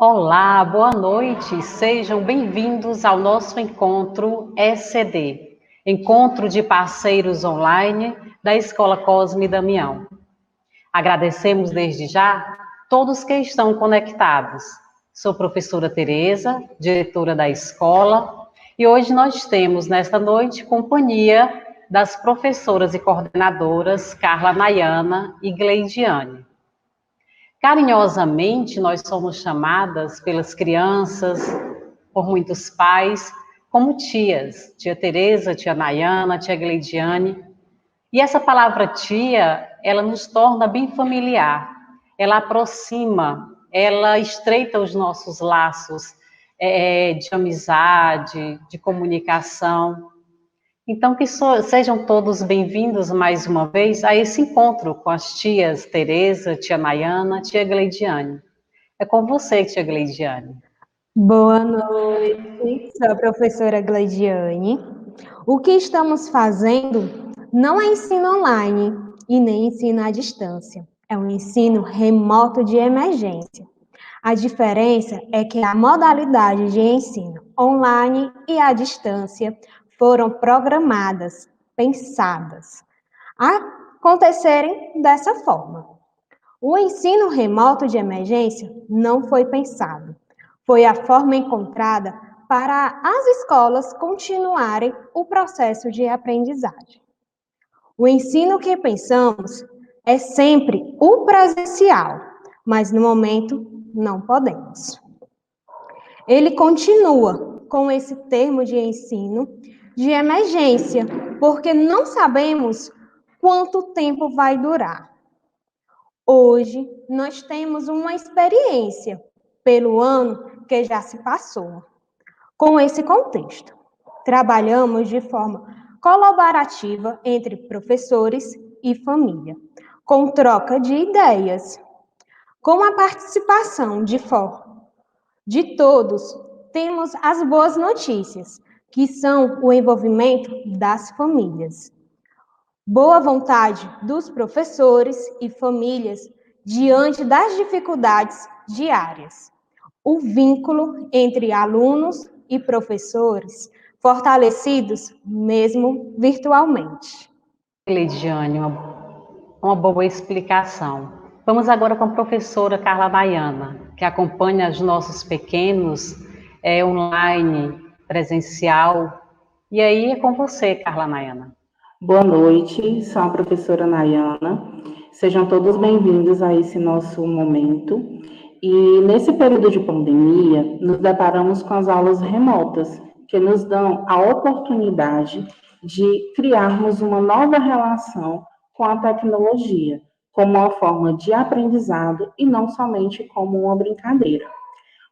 Olá, boa noite. Sejam bem-vindos ao nosso encontro ECD, Encontro de Parceiros Online da Escola Cosme Damião. Agradecemos desde já todos que estão conectados. Sou professora Tereza, diretora da escola, e hoje nós temos nesta noite companhia das professoras e coordenadoras Carla Nayana e Gleidiane. Carinhosamente, nós somos chamadas pelas crianças, por muitos pais, como tias. Tia Tereza, tia Nayana, tia Gleidiane. E essa palavra tia, ela nos torna bem familiar. Ela aproxima, ela estreita os nossos laços de amizade, de comunicação. Então, que sejam todos bem-vindos mais uma vez a esse encontro com as tias Tereza, tia Nayana, tia Gleidiane. É com você, tia Gleidiane. Boa noite, sou a professora Gleidiane. O que estamos fazendo não é ensino online e nem ensino à distância, é um ensino remoto de emergência. A diferença é que a modalidade de ensino online e à distância foram programadas, pensadas a acontecerem dessa forma. O ensino remoto de emergência não foi pensado. Foi a forma encontrada para as escolas continuarem o processo de aprendizagem. O ensino que pensamos é sempre o presencial, mas no momento não podemos. Ele continua com esse termo de ensino de emergência, porque não sabemos quanto tempo vai durar. Hoje, nós temos uma experiência pelo ano que já se passou. Com esse contexto, trabalhamos de forma colaborativa entre professores e família, com troca de ideias. Com a participação de todos, temos as boas notícias, que são o envolvimento das famílias. Boa vontade dos professores e famílias diante das dificuldades diárias. O vínculo entre alunos e professores fortalecidos mesmo virtualmente. Gleidiane, uma boa explicação. Vamos agora com a professora Carla Nayana, que acompanha os nossos pequenos online, presencial. E aí é com você, Carla Nayana. Boa noite, sou a professora Nayana. Sejam todos bem-vindos a esse nosso momento. E nesse período de pandemia, nos deparamos com as aulas remotas, que nos dão a oportunidade de criarmos uma nova relação com a tecnologia, como uma forma de aprendizado e não somente como uma brincadeira.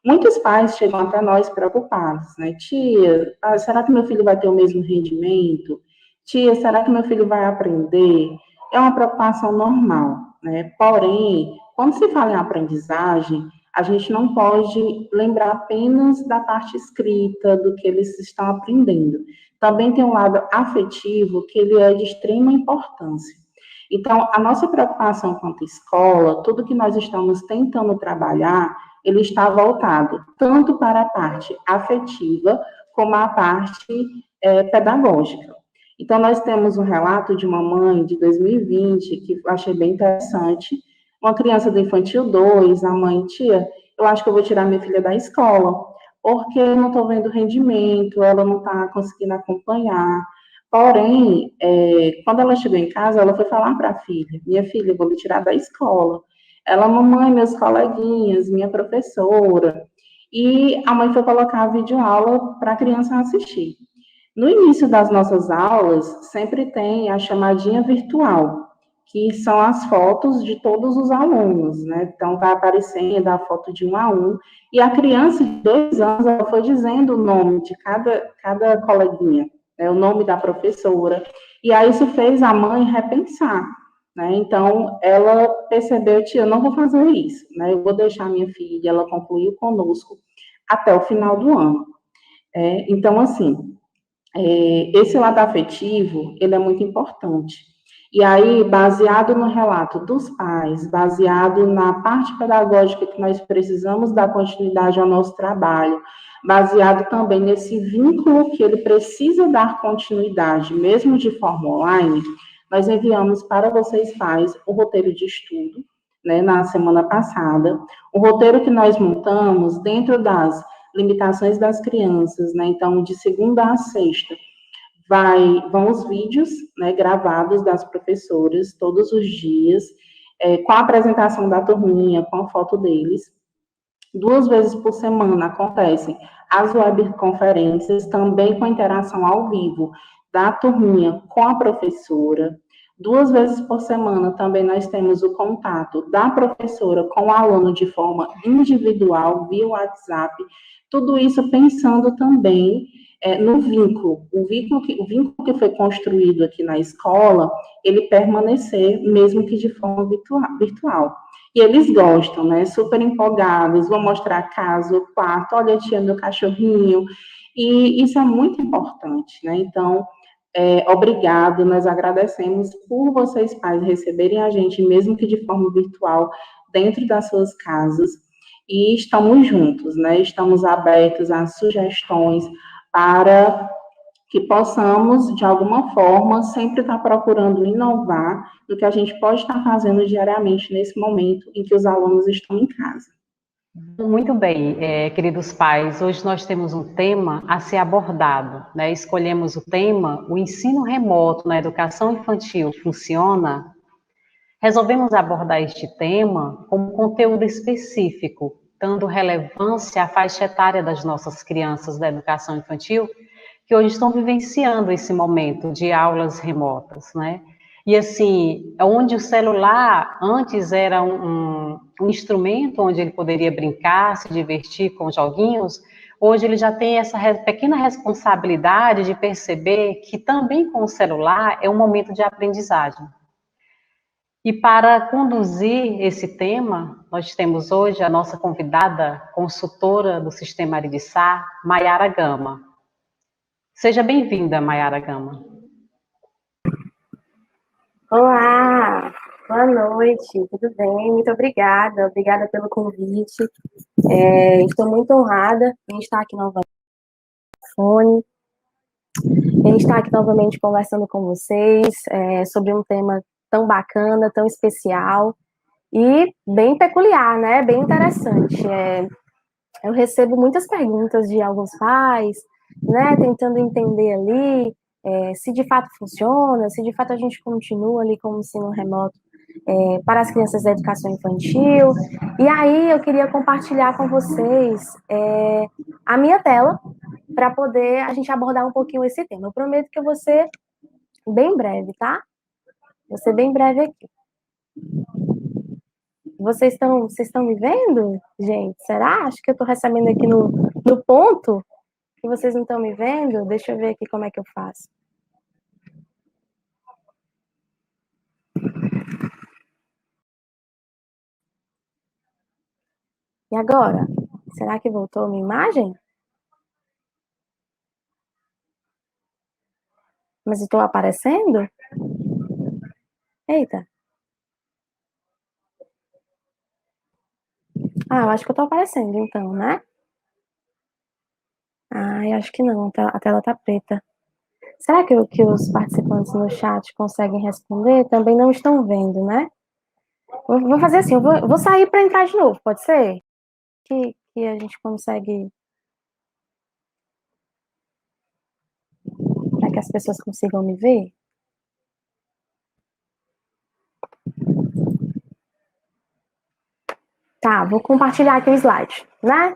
Muitos pais chegam até nós preocupados, né? Tia, será que meu filho vai ter o mesmo rendimento? Tia, será que meu filho vai aprender? É uma preocupação normal, né? Porém, quando se fala em aprendizagem, a gente não pode lembrar apenas da parte escrita, do que eles estão aprendendo. Também tem um lado afetivo, que ele é de extrema importância. Então, a nossa preocupação quanto escola, tudo que nós estamos tentando trabalhar, ele está voltado tanto para a parte afetiva, como a parte pedagógica. Então, nós temos um relato de uma mãe de 2020, que eu achei bem interessante. Uma criança do Infantil 2, a mãe, tia, eu acho que eu vou tirar minha filha da escola, porque eu não estou vendo rendimento, ela não está conseguindo acompanhar. Porém, quando ela chegou em casa, ela foi falar para a filha, minha filha, eu vou lhe tirar da escola. Ela, mamãe, meus coleguinhas, minha professora. E a mãe foi colocar a videoaula para a criança assistir. No início das nossas aulas, sempre tem a chamadinha virtual, que são as fotos de todos os alunos, né? Então, vai aparecendo a foto de um a um, e a criança de 2 anos, ela foi dizendo o nome de cada coleguinha, né? O nome da professora, e aí isso fez a mãe repensar, né? Então, ela percebeu, tia, eu não vou fazer isso, né? Eu vou deixar minha filha, ela concluiu conosco até o final do ano. Então, assim, esse lado afetivo, ele é muito importante. E aí, baseado no relato dos pais, baseado na parte pedagógica que nós precisamos dar continuidade ao nosso trabalho, baseado também nesse vínculo que ele precisa dar continuidade, mesmo de forma online, nós enviamos para vocês pais o roteiro de estudo, né, na semana passada, o roteiro que nós montamos dentro das limitações das crianças, né, então de segunda a sexta, vão os vídeos, né, gravados das professoras todos os dias, com a apresentação da turminha, com a foto deles. 2 vezes por semana acontecem as webconferências, também com interação ao vivo da turminha com a professora. 2 vezes por semana também nós temos o contato da professora com o aluno de forma individual, via WhatsApp. Tudo isso pensando também no vínculo. O vínculo que foi construído aqui na escola, ele permanecer, mesmo que de forma virtual. E eles gostam, né? Super empolgados, vão mostrar a casa, o quarto, olha, tia, meu cachorrinho. E isso é muito importante, né? Então, obrigado, nós agradecemos por vocês, pais, receberem a gente, mesmo que de forma virtual, dentro das suas casas. E estamos juntos, né? Estamos abertos a sugestões para que possamos, de alguma forma, sempre estar procurando inovar no que a gente pode estar fazendo diariamente nesse momento em que os alunos estão em casa. Muito bem, queridos pais, hoje nós temos um tema a ser abordado, né? Escolhemos o tema, o ensino remoto na educação infantil funciona? Resolvemos abordar este tema como conteúdo específico, dando relevância à faixa etária das nossas crianças da educação infantil, que hoje estão vivenciando esse momento de aulas remotas, né? E assim, onde o celular antes era um instrumento onde ele poderia brincar, se divertir com joguinhos, hoje ele já tem essa pequena responsabilidade de perceber que também com o celular é um momento de aprendizagem. E para conduzir esse tema, nós temos hoje a nossa convidada, consultora do Sistema Aridissá, Maiara Gama. Seja bem-vinda, Maiara Gama. Olá, boa noite, tudo bem? Muito obrigada pelo convite. Estou muito honrada em estar aqui novamente, em estar aqui novamente conversando com vocês sobre um tema tão bacana, tão especial e bem peculiar, né? Bem interessante. Eu recebo muitas perguntas de alguns pais, né? Tentando entender ali se de fato funciona, se de fato a gente continua ali com o ensino remoto para as crianças da educação infantil. E aí eu queria compartilhar com vocês a minha tela para poder a gente abordar um pouquinho esse tema. Eu prometo que eu vou ser bem breve, tá? Vou ser bem breve aqui. Vocês estão me vendo, gente? Será? Acho que eu estou recebendo aqui no ponto que vocês não estão me vendo. Deixa eu ver aqui como é que eu faço. E agora? Será que voltou a minha imagem? Mas estou aparecendo? Eita. Eu acho que eu estou aparecendo, então, né? Eu acho que não, a tela está preta. Será que os participantes no chat conseguem responder? Também não estão vendo, né? Vou fazer assim, eu vou sair para entrar de novo, pode ser? Que a gente consegue... Para que as pessoas consigam me ver? Tá, vou compartilhar aqui o slide, né?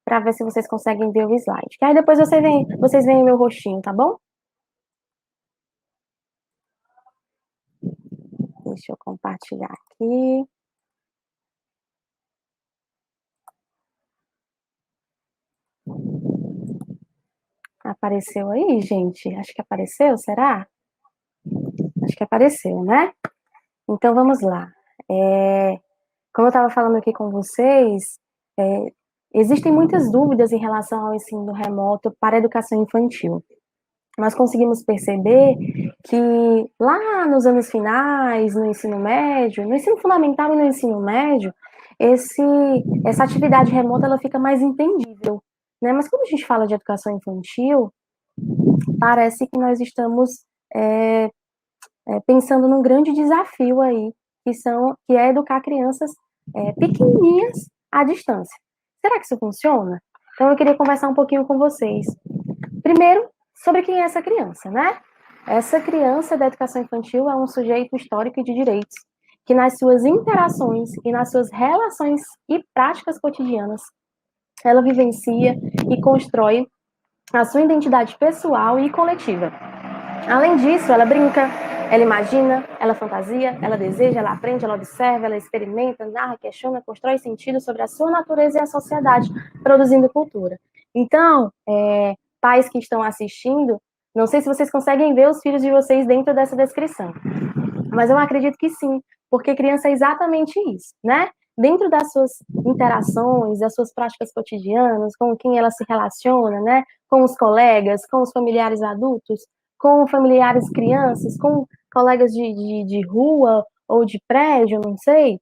Para ver se vocês conseguem ver o slide. Que aí depois vocês veem o meu rostinho, tá bom? Deixa eu compartilhar aqui. Apareceu aí, gente? Acho que apareceu, será? Acho que apareceu, né? Então, vamos lá. Como eu estava falando aqui com vocês, existem muitas dúvidas em relação ao ensino remoto para a educação infantil. Nós conseguimos perceber que lá nos anos finais, no ensino médio, no ensino fundamental e no ensino médio, essa atividade remota ela fica mais entendível, né? Mas quando a gente fala de educação infantil, parece que nós estamos pensando num grande desafio aí, que é educar crianças pequenininhas à distância. Será que isso funciona? Então eu queria conversar um pouquinho com vocês. Primeiro, sobre quem é essa criança, né? Essa criança da educação infantil é um sujeito histórico e de direitos, que nas suas interações e nas suas relações e práticas cotidianas, ela vivencia e constrói a sua identidade pessoal e coletiva. Além disso, ela brinca, ela imagina, ela fantasia, ela deseja, ela aprende, ela observa, ela experimenta, narra, questiona, constrói sentido sobre a sua natureza e a sociedade, produzindo cultura. Então, pais que estão assistindo, não sei se vocês conseguem ver os filhos de vocês dentro dessa descrição, mas eu acredito que sim, porque criança é exatamente isso, né? Dentro das suas interações, das suas práticas cotidianas, com quem ela se relaciona, né? Com os colegas, com os familiares adultos, com familiares crianças, com colegas de rua ou de prédio, não sei,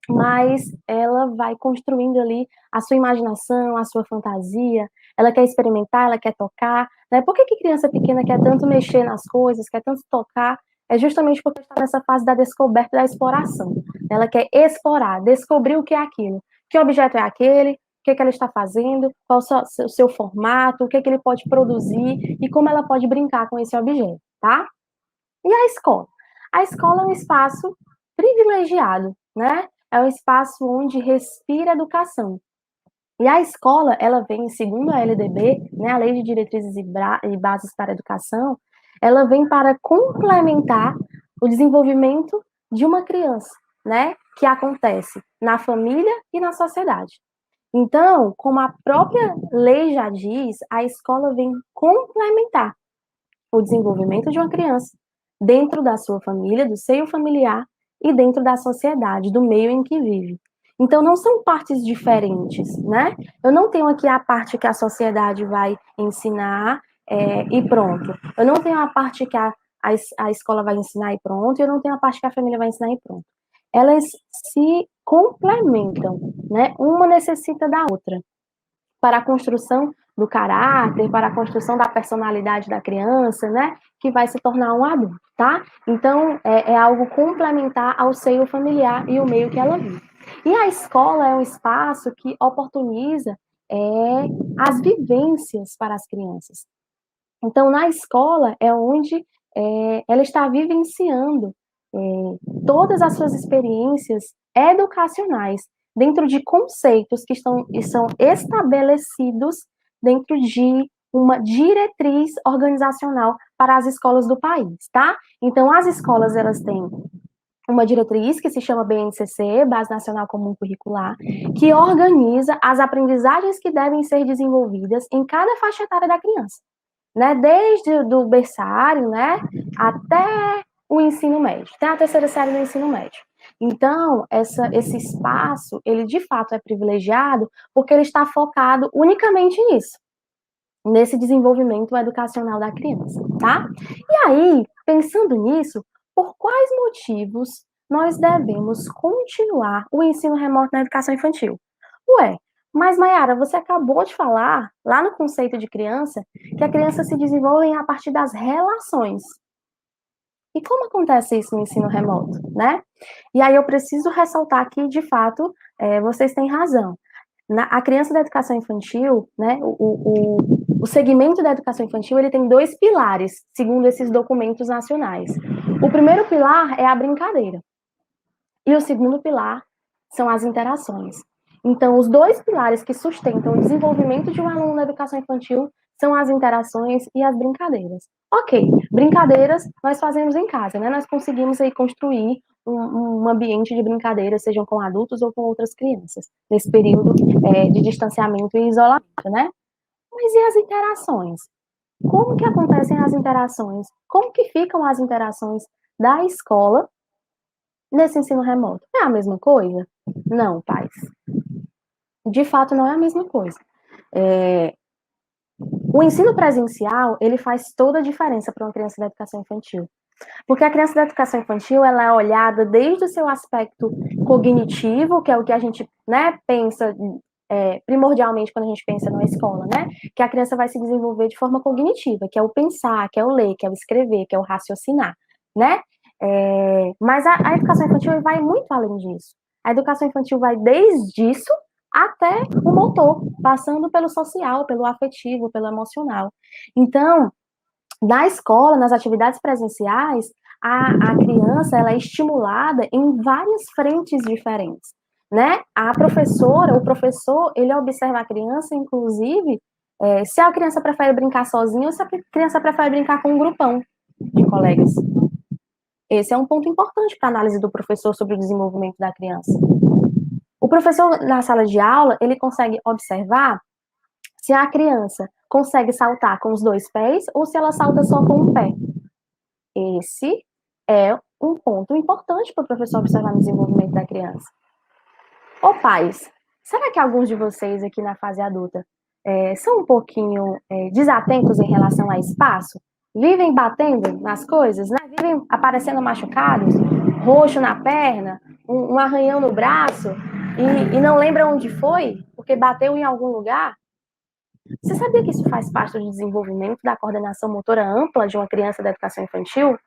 mas ela vai construindo ali a sua imaginação, a sua fantasia, ela quer experimentar, ela quer tocar, né? Por que criança pequena quer tanto mexer nas coisas, quer tanto tocar? É justamente porque está nessa fase da descoberta e da exploração. Ela quer explorar, descobrir o que é aquilo. Que objeto é aquele, o que ela está fazendo, qual o seu formato, o que ele pode produzir e como ela pode brincar com esse objeto, tá? E a escola? A escola é um espaço privilegiado, né? É um espaço onde respira educação. E a escola, ela vem, segundo a LDB, né, a Lei de Diretrizes e Bases para a Educação, ela vem para complementar o desenvolvimento de uma criança, né, que acontece na família e na sociedade. Então, como a própria lei já diz, a escola vem complementar o desenvolvimento de uma criança dentro da sua família, do seio familiar e dentro da sociedade, do meio em que vive. Então, não são partes diferentes, né? Eu não tenho aqui a parte que a sociedade vai ensinar e pronto. Eu não tenho a parte que a escola vai ensinar e pronto, e eu não tenho a parte que a família vai ensinar e pronto. Elas se complementam, né? Uma necessita da outra para a construção do caráter, para a construção da personalidade da criança, né, que vai se tornar um adulto, tá? Então, é algo complementar ao seio familiar e o meio que ela vive. E a escola é um espaço que oportuniza as vivências para as crianças. Então, na escola é onde ela está vivenciando todas as suas experiências educacionais dentro de conceitos que são estabelecidos dentro de uma diretriz organizacional para as escolas do país, tá? Então, as escolas, elas têm uma diretriz que se chama BNCC, Base Nacional Comum Curricular, que organiza as aprendizagens que devem ser desenvolvidas em cada faixa etária da criança, né? Desde do berçário, né, até o ensino médio, até a terceira série do ensino médio. Então, esse espaço, ele de fato é privilegiado porque ele está focado unicamente nisso, nesse desenvolvimento educacional da criança, tá? E aí, pensando nisso, por quais motivos nós devemos continuar o ensino remoto na educação infantil? Ué, mas Mayara, você acabou de falar, lá no conceito de criança, que a criança se desenvolve a partir das relações. E como acontece isso no ensino remoto, né? E aí eu preciso ressaltar que, de fato, vocês têm razão. A criança da educação infantil, né, o segmento da educação infantil, ele tem 2 pilares, segundo esses documentos nacionais. O primeiro pilar é a brincadeira. E o segundo pilar são as interações. Então, os 2 pilares que sustentam o desenvolvimento de um aluno na educação infantil são as interações e as brincadeiras. Ok, brincadeiras nós fazemos em casa, né? Nós conseguimos aí construir um ambiente de brincadeira, sejam com adultos ou com outras crianças, nesse período de distanciamento e isolamento, né? Mas e as interações? Como que acontecem as interações? Como que ficam as interações da escola nesse ensino remoto? É a mesma coisa? Não, pais. De fato, não é a mesma coisa. O ensino presencial, ele faz toda a diferença para uma criança da educação infantil. Porque a criança da educação infantil, ela é olhada desde o seu aspecto cognitivo, que é o que a gente, né, pensa primordialmente quando a gente pensa numa escola, né? Que a criança vai se desenvolver de forma cognitiva, que é o pensar, que é o ler, que é o escrever, que é o raciocinar, né? Mas a educação infantil vai muito além disso. A educação infantil vai desde isso até o motor, passando pelo social, pelo afetivo, pelo emocional. Então, na escola, nas atividades presenciais, a criança ela é estimulada em várias frentes diferentes, né? A professora, o professor, ele observa a criança, inclusive, se a criança prefere brincar sozinha ou se a criança prefere brincar com um grupão de colegas. Esse é um ponto importante para a análise do professor sobre o desenvolvimento da criança. O professor, na sala de aula, ele consegue observar se a criança consegue saltar com os 2 pés ou se ela salta só com um pé. Esse é um ponto importante para o professor observar no desenvolvimento da criança. Ô pais, será que alguns de vocês aqui na fase adulta são um pouquinho desatentos em relação a espaço? Vivem batendo nas coisas, né? Vivem aparecendo machucados, roxo na perna, um arranhão no braço, e não lembra onde foi, porque bateu em algum lugar? Você sabia que isso faz parte do desenvolvimento da coordenação motora ampla de uma criança da educação infantil?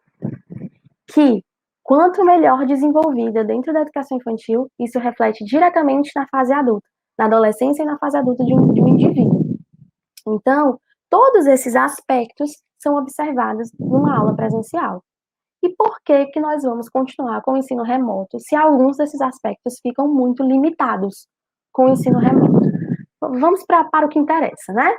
Que, quanto melhor desenvolvida dentro da educação infantil, isso reflete diretamente na fase adulta, na adolescência e na fase adulta de um indivíduo. Então, todos esses aspectos são observados numa aula presencial. E por que nós vamos continuar com o ensino remoto se alguns desses aspectos ficam muito limitados com o ensino remoto? Vamos para o que interessa, né?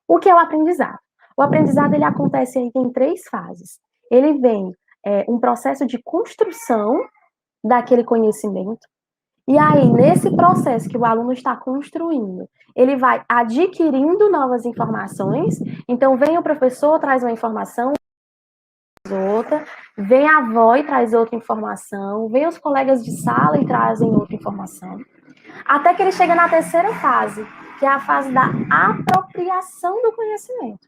O que é o aprendizado? O aprendizado, ele acontece aí em 3 fases. Ele vem um processo de construção daquele conhecimento, e aí, nesse processo que o aluno está construindo, ele vai adquirindo novas informações. Então, vem o professor, traz uma informação, outra, vem a avó e traz outra informação, vem os colegas de sala e trazem outra informação, até que ele chega na 3ª fase, que é a fase da apropriação do conhecimento.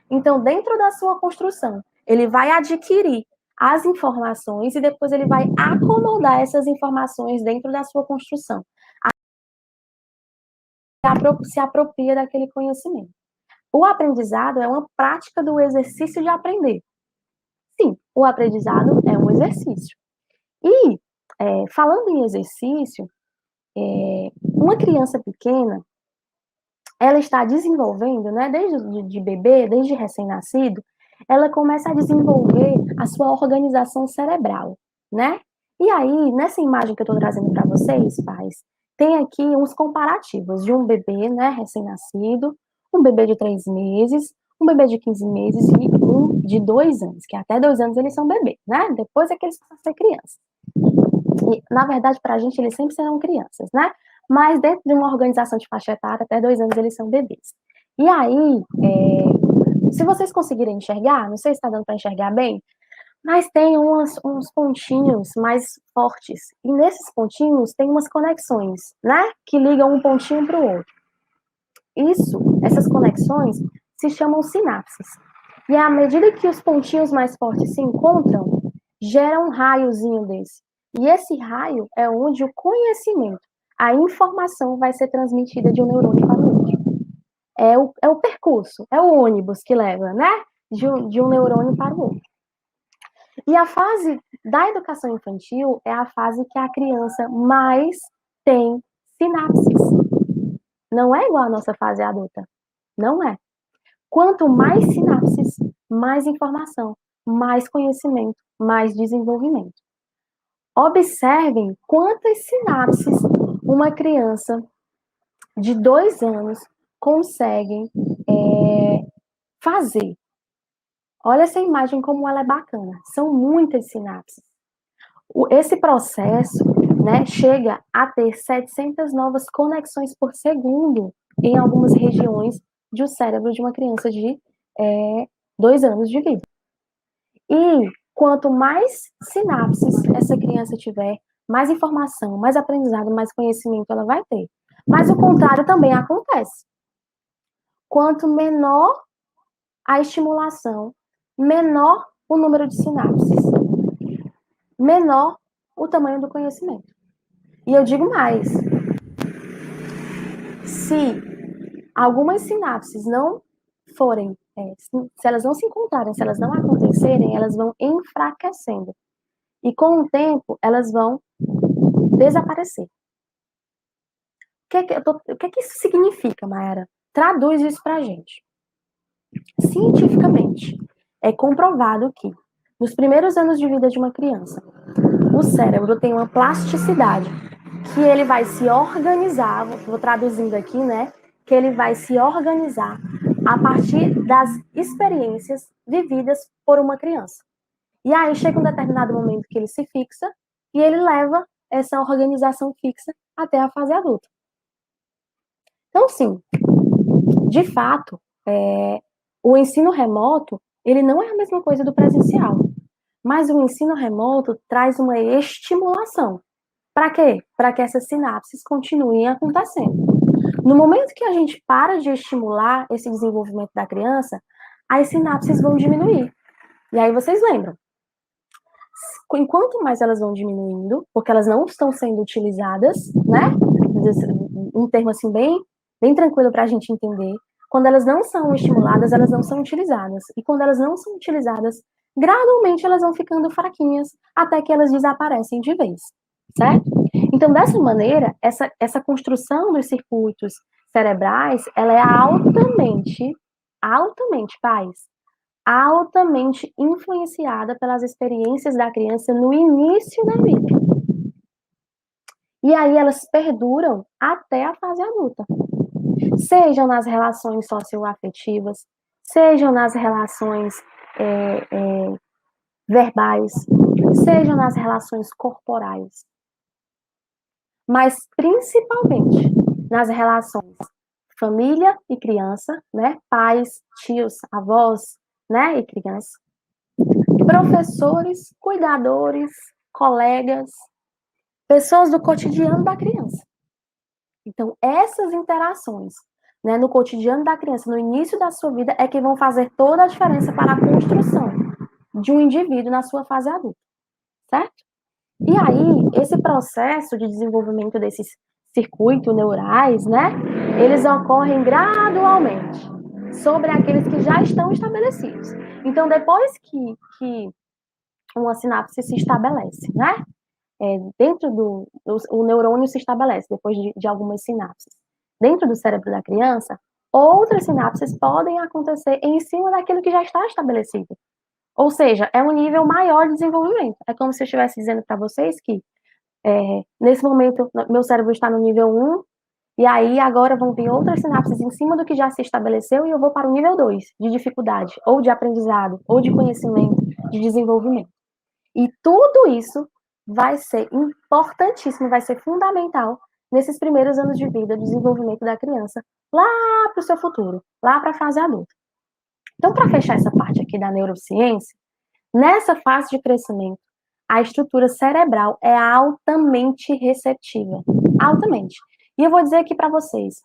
Então, dentro da sua construção, ele vai adquirir as informações e depois ele vai acomodar essas informações dentro da sua construção. Se apropria daquele conhecimento. O aprendizado é uma prática do exercício de aprender. Sim, o aprendizado é um exercício. E, falando em exercício, uma criança pequena, ela está desenvolvendo, né, desde de bebê, desde recém-nascido, ela começa a desenvolver a sua organização cerebral, né? E aí, nessa imagem que eu estou trazendo para vocês, pais, tem aqui uns comparativos de um bebê, né, recém-nascido, um bebê de 3 meses, um bebê de 15 meses e um de 2 anos, que até 2 anos eles são bebês, né? Depois é que eles passam a ser crianças. E, na verdade, para a gente, eles sempre serão crianças, né? Mas dentro de uma organização de faixa etária, até 2 anos eles são bebês. E aí, se vocês conseguirem enxergar, não sei se está dando para enxergar bem, mas tem uns pontinhos mais fortes. E nesses pontinhos tem umas conexões, né? Que ligam um pontinho para o outro. Essas conexões se chamam sinapses. E à medida que os pontinhos mais fortes se encontram, gera um raiozinho desse. E esse raio é onde o conhecimento, a informação vai ser transmitida de um neurônio para o outro. É o percurso, é o ônibus que leva, né? De um neurônio para o outro. E a fase da educação infantil é a fase que a criança mais tem sinapses. Não é igual à nossa fase adulta. Não é. Quanto mais sinapses, mais informação, mais conhecimento, mais desenvolvimento. Observem quantas sinapses uma criança de 2 anos consegue fazer. Olha essa imagem como ela é bacana. São muitas sinapses. Esse processo, né, chega a ter 700 novas conexões por segundo em algumas regiões do cérebro de uma criança de 2 anos de vida. E quanto mais sinapses essa criança tiver, mais informação, mais aprendizado, mais conhecimento ela vai ter. Mas o contrário também acontece. quanto menor a estimulação, menor o número de sinapses, menor o tamanho do conhecimento. E eu digo mais, se algumas sinapses não forem, se elas não se encontrarem, se elas não acontecerem, elas vão enfraquecendo. E com o tempo, elas vão desaparecer. O que isso significa, Mayara? Traduz isso pra gente. Cientificamente, é comprovado que, nos primeiros anos de vida de uma criança, o cérebro tem uma plasticidade que ele vai se organizar, vou traduzindo aqui, né? Que ele vai se organizar a partir das experiências vividas por uma criança. E aí chega um determinado momento que ele se fixa e ele leva essa organização fixa até a fase adulta. Então, sim, de fato, o ensino remoto, ele não é a mesma coisa do presencial, mas o ensino remoto traz uma estimulação. Para quê? Para que essas sinapses continuem acontecendo. No momento que a gente para de estimular esse desenvolvimento da criança, as sinapses vão diminuir. E aí vocês lembram, enquanto mais elas vão diminuindo, porque elas não estão sendo utilizadas, né? Um termo assim bem tranquilo para a gente entender. Quando elas não são estimuladas, elas não são utilizadas. E quando elas não são utilizadas, gradualmente elas vão ficando fraquinhas até que elas desaparecem de vez, certo? Então, dessa maneira, essa construção dos circuitos cerebrais, ela é altamente, altamente influenciada pelas experiências da criança no início da vida. E aí elas perduram até a fase adulta. Sejam nas relações socioafetivas, sejam nas relações verbais, sejam nas relações corporais. Mas, principalmente, nas relações família e criança, né? Pais, tios, avós, né? E criança. Professores, cuidadores, colegas, pessoas do cotidiano da criança. Então, essas interações, né, no cotidiano da criança, no início da sua vida, é que vão fazer toda a diferença para a construção de um indivíduo na sua fase adulta, certo? E aí, esse processo de desenvolvimento desses circuitos neurais, né, eles ocorrem gradualmente sobre aqueles que já estão estabelecidos. Então, depois que uma sinapse se estabelece, né, o neurônio se estabelece depois de algumas sinapses. Dentro do cérebro da criança, outras sinapses podem acontecer em cima daquilo que já está estabelecido. Ou seja, é um nível maior de desenvolvimento. É como se eu estivesse dizendo para vocês que, nesse momento, meu cérebro está no nível 1, e aí agora vão vir outras sinapses em cima do que já se estabeleceu, e eu vou para o nível 2, de dificuldade, ou de aprendizado, ou de conhecimento, de desenvolvimento. E tudo isso vai ser importantíssimo, vai ser fundamental nesses primeiros anos de vida, do desenvolvimento da criança, lá para o seu futuro, lá para a fase adulta. Então, para fechar essa parte aqui da neurociência, nessa fase de crescimento, a estrutura cerebral é altamente receptiva. Altamente. E eu vou dizer aqui para vocês,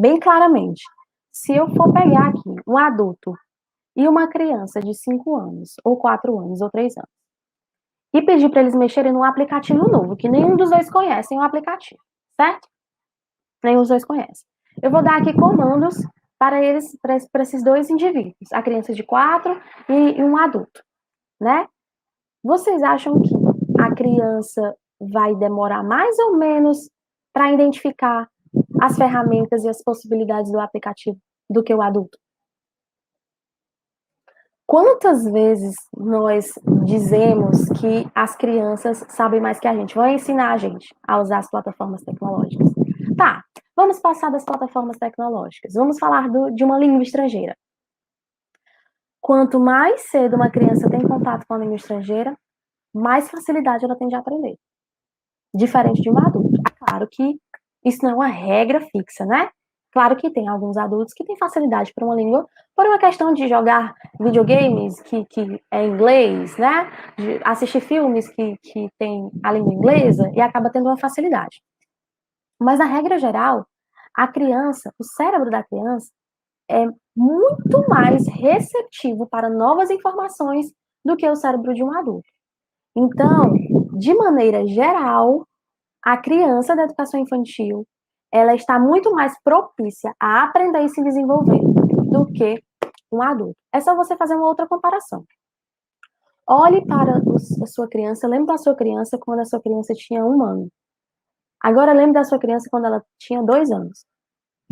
bem claramente, se eu for pegar aqui um adulto e uma criança de 5 anos, ou 4 anos, ou 3 anos, e pedir para eles mexerem num aplicativo novo, que nenhum dos dois conhecem o aplicativo, certo? Nenhum dos dois conhece. Eu vou dar aqui comandos para esses dois indivíduos, a criança de 4 e um adulto, né? Vocês acham que a criança vai demorar mais ou menos para identificar as ferramentas e as possibilidades do aplicativo do que o adulto? Quantas vezes nós dizemos que as crianças sabem mais que a gente, vão ensinar a gente a usar as plataformas tecnológicas? Tá, vamos passar das plataformas tecnológicas, vamos falar de uma língua estrangeira. Quanto mais cedo uma criança tem contato com a língua estrangeira, mais facilidade ela tem de aprender. Diferente de um adulto. É claro que isso não é uma regra fixa, né? Claro que tem alguns adultos que têm facilidade para uma língua, por uma questão de jogar videogames que é em inglês, né? De assistir filmes que tem a língua inglesa e acaba tendo uma facilidade. Mas, na regra geral, A criança, o cérebro da criança é muito mais receptivo para novas informações do que o cérebro de um adulto. Então, de maneira geral, a criança da educação infantil, ela está muito mais propícia a aprender e se desenvolver do que um adulto. É só você fazer uma outra comparação. Olhe para a sua criança, lembre da sua criança quando a sua criança tinha 1 ano. Agora lembre da sua criança quando ela tinha 2 anos.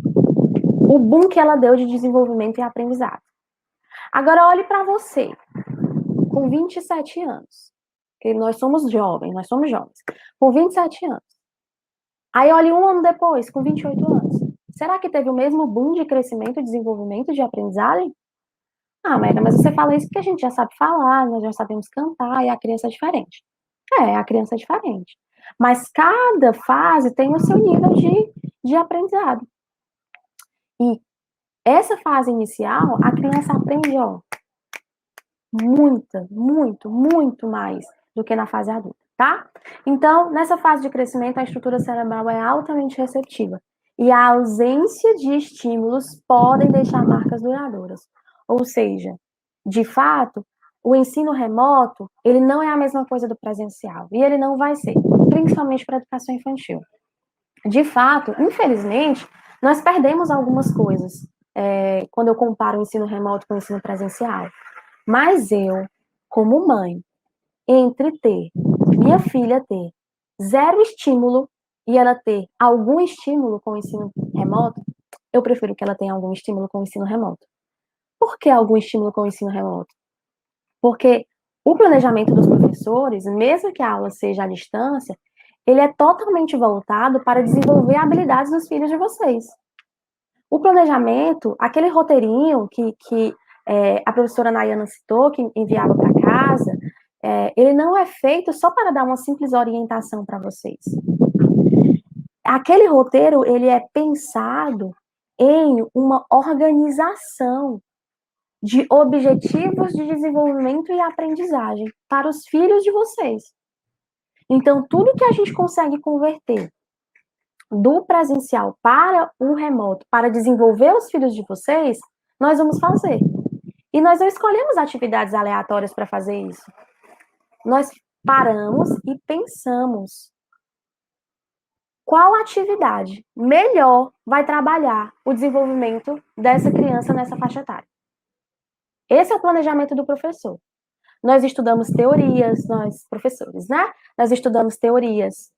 O boom que ela deu de desenvolvimento e aprendizado. Agora olhe para você, com 27 anos. Porque nós somos jovens, com 27 anos. Aí olhe 1 ano depois, com 28 anos. Será que teve o mesmo boom de crescimento, desenvolvimento, de aprendizagem? Ah, Maíra, mas você fala isso porque a gente já sabe falar, nós já sabemos cantar, e a criança é diferente. A criança é diferente. Mas cada fase tem o seu nível de aprendizado. E essa fase inicial, a criança aprende, muito mais do que na fase adulta, tá? Então, nessa fase de crescimento, a estrutura cerebral é altamente receptiva. E a ausência de estímulos podem deixar marcas duradouras. Ou seja, de fato, o ensino remoto, ele não é a mesma coisa do presencial. E ele não vai ser, principalmente para a educação infantil. De fato, infelizmente, nós perdemos algumas coisas quando eu comparo o ensino remoto com o ensino presencial. Mas eu, como mãe, entre minha filha ter 0 estímulo e ela ter algum estímulo com o ensino remoto, eu prefiro que ela tenha algum estímulo com o ensino remoto. Por que algum estímulo com o ensino remoto? Porque o planejamento dos professores, mesmo que a aula seja à distância, ele é totalmente voltado para desenvolver habilidades dos filhos de vocês. O planejamento, aquele roteirinho que a professora Nayana citou, que enviava para casa, ele não é feito só para dar uma simples orientação para vocês. Aquele roteiro, ele é pensado em uma organização de objetivos de desenvolvimento e aprendizagem para os filhos de vocês. Então, tudo que a gente consegue converter do presencial para o remoto, para desenvolver os filhos de vocês, nós vamos fazer. E nós não escolhemos atividades aleatórias para fazer isso. Nós paramos e pensamos qual atividade melhor vai trabalhar o desenvolvimento dessa criança nessa faixa etária. Esse é o planejamento do professor. Nós estudamos teorias, nós, professores, né? Nós estudamos teorias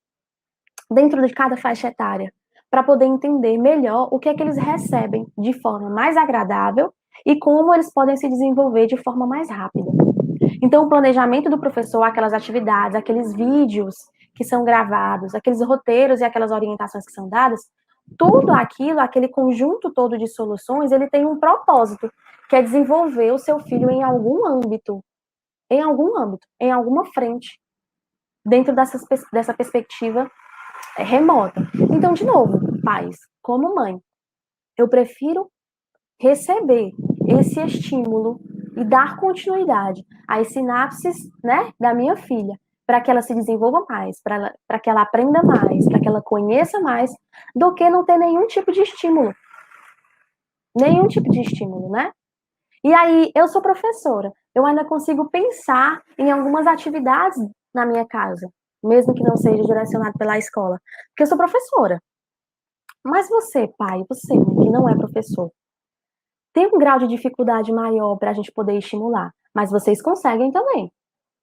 dentro de cada faixa etária, para poder entender melhor o que é que eles recebem de forma mais agradável e como eles podem se desenvolver de forma mais rápida. Então, o planejamento do professor, aquelas atividades, aqueles vídeos que são gravados, aqueles roteiros e aquelas orientações que são dadas, tudo aquilo, aquele conjunto todo de soluções, ele tem um propósito, que é desenvolver o seu filho em algum âmbito, em alguma frente, dentro dessa perspectiva remota. Então, de novo, pais, como mãe, eu prefiro receber esse estímulo e dar continuidade às sinapses, né, da minha filha, para que ela se desenvolva mais, para que ela aprenda mais, para que ela conheça mais, do que não ter nenhum tipo de estímulo. Nenhum tipo de estímulo, né? E aí, eu sou professora, eu ainda consigo pensar em algumas atividades na minha casa, mesmo que não seja direcionado pela escola, porque eu sou professora. Mas você, pai, você, mãe, que não é professor, tem um grau de dificuldade maior para a gente poder estimular, mas vocês conseguem também.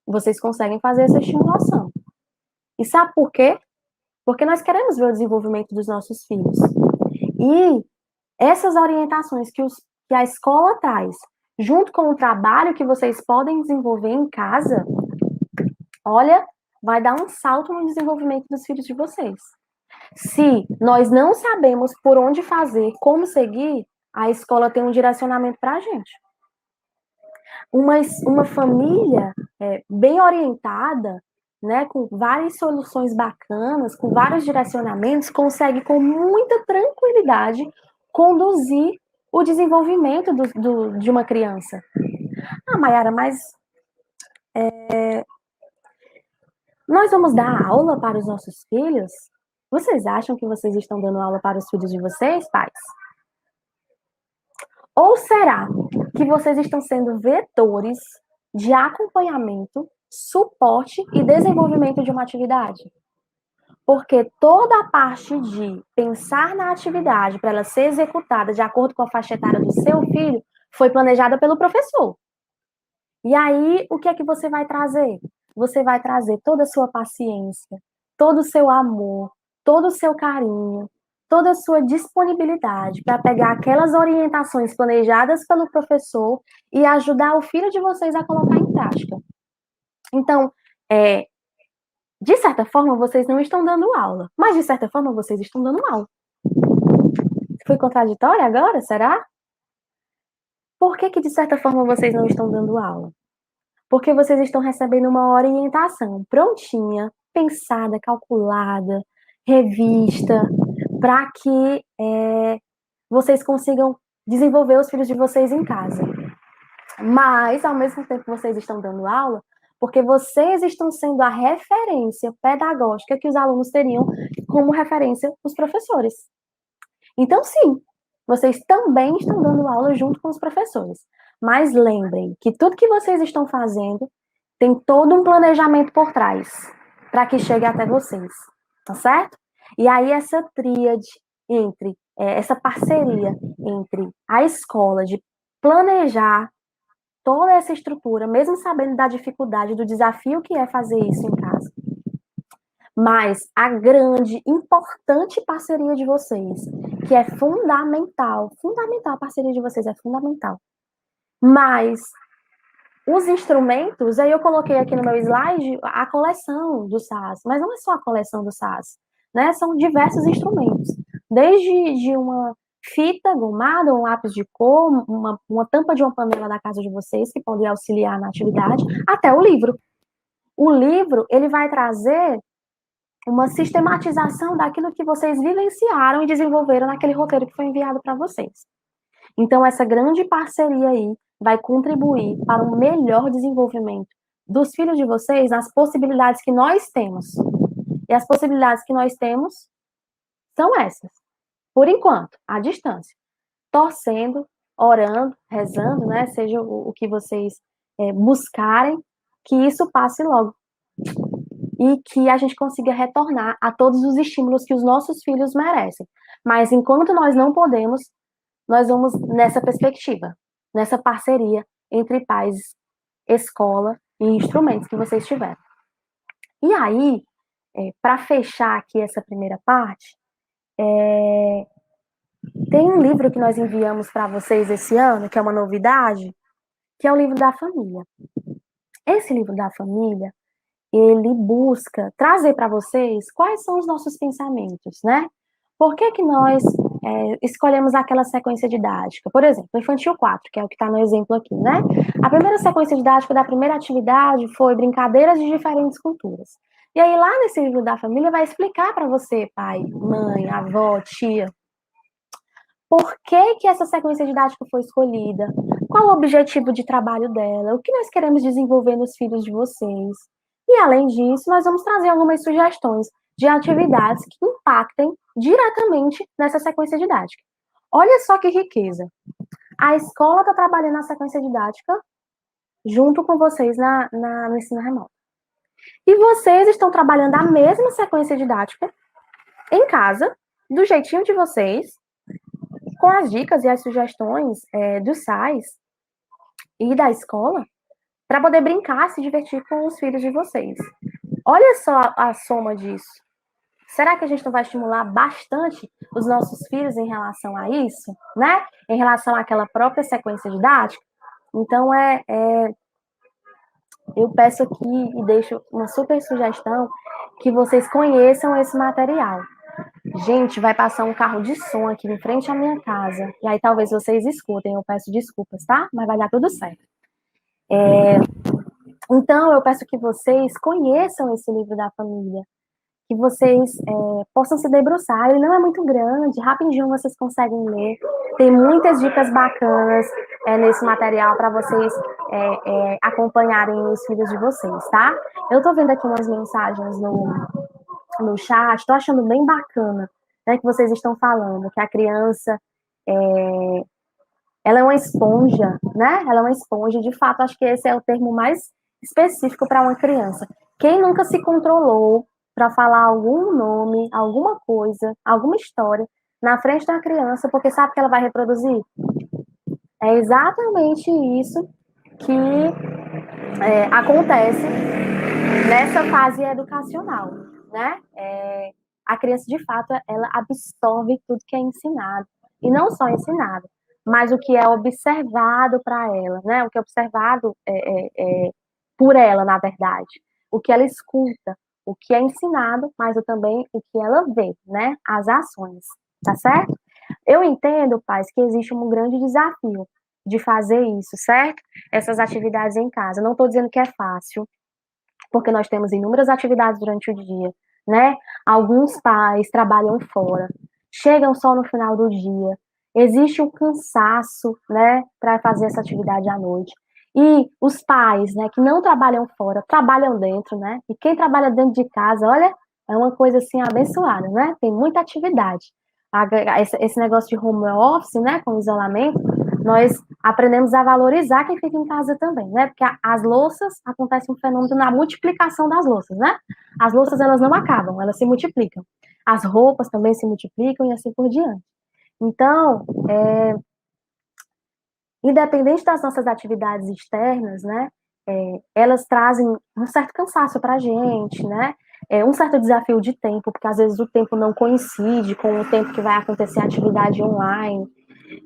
Vocês conseguem fazer essa estimulação. E sabe por quê? Porque nós queremos ver o desenvolvimento dos nossos filhos. E essas orientações que a escola traz, junto com o trabalho que vocês podem desenvolver em casa, olha, vai dar um salto no desenvolvimento dos filhos de vocês. Se nós não sabemos por onde fazer, como seguir, a escola tem um direcionamento para a gente. Uma família bem orientada, né, com várias soluções bacanas, com vários direcionamentos, consegue com muita tranquilidade conduzir o desenvolvimento de uma criança. Ah, Mayara, mas nós vamos dar aula para os nossos filhos? Vocês acham que vocês estão dando aula para os filhos de vocês, pais? Ou será que vocês estão sendo vetores de acompanhamento, suporte e desenvolvimento de uma atividade? Porque toda a parte de pensar na atividade para ela ser executada de acordo com a faixa etária do seu filho foi planejada pelo professor. E aí, o que é que você vai trazer? Você vai trazer toda a sua paciência, todo o seu amor, todo o seu carinho, toda a sua disponibilidade para pegar aquelas orientações planejadas pelo professor e ajudar o filho de vocês a colocar em prática. Então, de certa forma, vocês não estão dando aula, mas de certa forma, vocês estão dando aula. Fui contraditória agora, será? Por que de certa forma vocês não estão dando aula? Porque vocês estão recebendo uma orientação prontinha, pensada, calculada, revista, para que vocês consigam desenvolver os filhos de vocês em casa. Mas, ao mesmo tempo, vocês estão dando aula, porque vocês estão sendo a referência pedagógica que os alunos teriam como referência os professores. Então, sim, vocês também estão dando aula junto com os professores. Mas lembrem que tudo que vocês estão fazendo tem todo um planejamento por trás para que chegue até vocês, tá certo? E aí essa tríade entre, essa parceria entre a escola de planejar toda essa estrutura, mesmo sabendo da dificuldade, do desafio que é fazer isso em casa. Mas a grande, importante parceria de vocês, que é fundamental, a parceria de vocês é fundamental. Mas os instrumentos, aí eu coloquei aqui no meu slide a coleção do SAS, mas não é só a coleção do SAS, né? São diversos instrumentos, desde uma fita gomada, um lápis de cor, uma tampa de uma panela da casa de vocês, que pode auxiliar na atividade, até o livro. O livro, ele vai trazer uma sistematização daquilo que vocês vivenciaram e desenvolveram naquele roteiro que foi enviado para vocês. Então, essa grande parceria aí vai contribuir para um melhor desenvolvimento dos filhos de vocês nas possibilidades que nós temos. E as possibilidades que nós temos são essas. Por enquanto, à distância. Torcendo, orando, rezando, né? Seja o que vocês buscarem, que isso passe logo. E que a gente consiga retornar a todos os estímulos que os nossos filhos merecem. Mas enquanto nós não podemos, nós vamos nessa perspectiva, nessa parceria entre pais, escola e instrumentos que vocês tiveram. E aí, para fechar aqui essa primeira parte, tem um livro que nós enviamos para vocês esse ano, que é uma novidade, que é o livro da família. Esse livro da família, ele busca trazer para vocês quais são os nossos pensamentos, né? Por que nós escolhemos aquela sequência didática? Por exemplo, o Infantil 4, que é o que está no exemplo aqui, né? A primeira sequência didática da primeira atividade foi brincadeiras de diferentes culturas. E aí, lá nesse livro da família, vai explicar para você, pai, mãe, avó, tia, por que essa sequência didática foi escolhida, qual o objetivo de trabalho dela, o que nós queremos desenvolver nos filhos de vocês. E, além disso, nós vamos trazer algumas sugestões de atividades que impactem diretamente nessa sequência didática. Olha só que riqueza. A escola está trabalhando a sequência didática junto com vocês no ensino remoto. E vocês estão trabalhando a mesma sequência didática em casa, do jeitinho de vocês, com as dicas e as sugestões dos SAIs e da escola, para poder brincar, se divertir com os filhos de vocês. Olha só a soma disso. Será que a gente não vai estimular bastante os nossos filhos em relação a isso, né? Em relação àquela própria sequência didática? Então, eu peço aqui e deixo uma super sugestão que vocês conheçam esse material. Gente, vai passar um carro de som aqui em frente à minha casa. E aí talvez vocês escutem, eu peço desculpas, tá? Mas vai dar tudo certo. Então, eu peço que vocês conheçam esse livro da família, que vocês possam se debruçar. Ele não é muito grande, rapidinho vocês conseguem ler. Tem muitas dicas bacanas nesse material para vocês acompanharem os filhos de vocês, tá? Eu tô vendo aqui umas mensagens no chat, estou achando bem bacana, né, que vocês estão falando, que a criança, ela é uma esponja, né? Ela é uma esponja, de fato, acho que esse é o termo mais específico para uma criança. Quem nunca se controlou para falar algum nome, alguma coisa, alguma história na frente da criança, porque sabe que ela vai reproduzir? É exatamente isso que acontece nessa fase educacional, né? A criança, de fato, ela absorve tudo que é ensinado. E não só ensinado, mas o que é observado para ela, né? O que é observado por ela, na verdade. O que ela escuta, o que é ensinado, mas também o que ela vê, né? As ações, tá certo? Eu entendo, pais, que existe um grande desafio de fazer isso, certo? Essas atividades em casa. Não estou dizendo que é fácil, porque nós temos inúmeras atividades durante o dia, né? Alguns pais trabalham fora, chegam só no final do dia, existe um cansaço, né, para fazer essa atividade à noite. E os pais, né, que não trabalham fora, trabalham dentro, né? E quem trabalha dentro de casa, olha, é uma coisa assim abençoada, né? Tem muita atividade. Esse negócio de home office, né, com isolamento, nós aprendemos a valorizar quem fica em casa também, né? Porque as louças, acontece um fenômeno na multiplicação das louças, né? As louças, elas não acabam, elas se multiplicam. As roupas também se multiplicam e assim por diante. Então, independente das nossas atividades externas, né? Elas trazem um certo cansaço para a gente, né? Um certo desafio de tempo, porque às vezes o tempo não coincide com o tempo que vai acontecer a atividade online.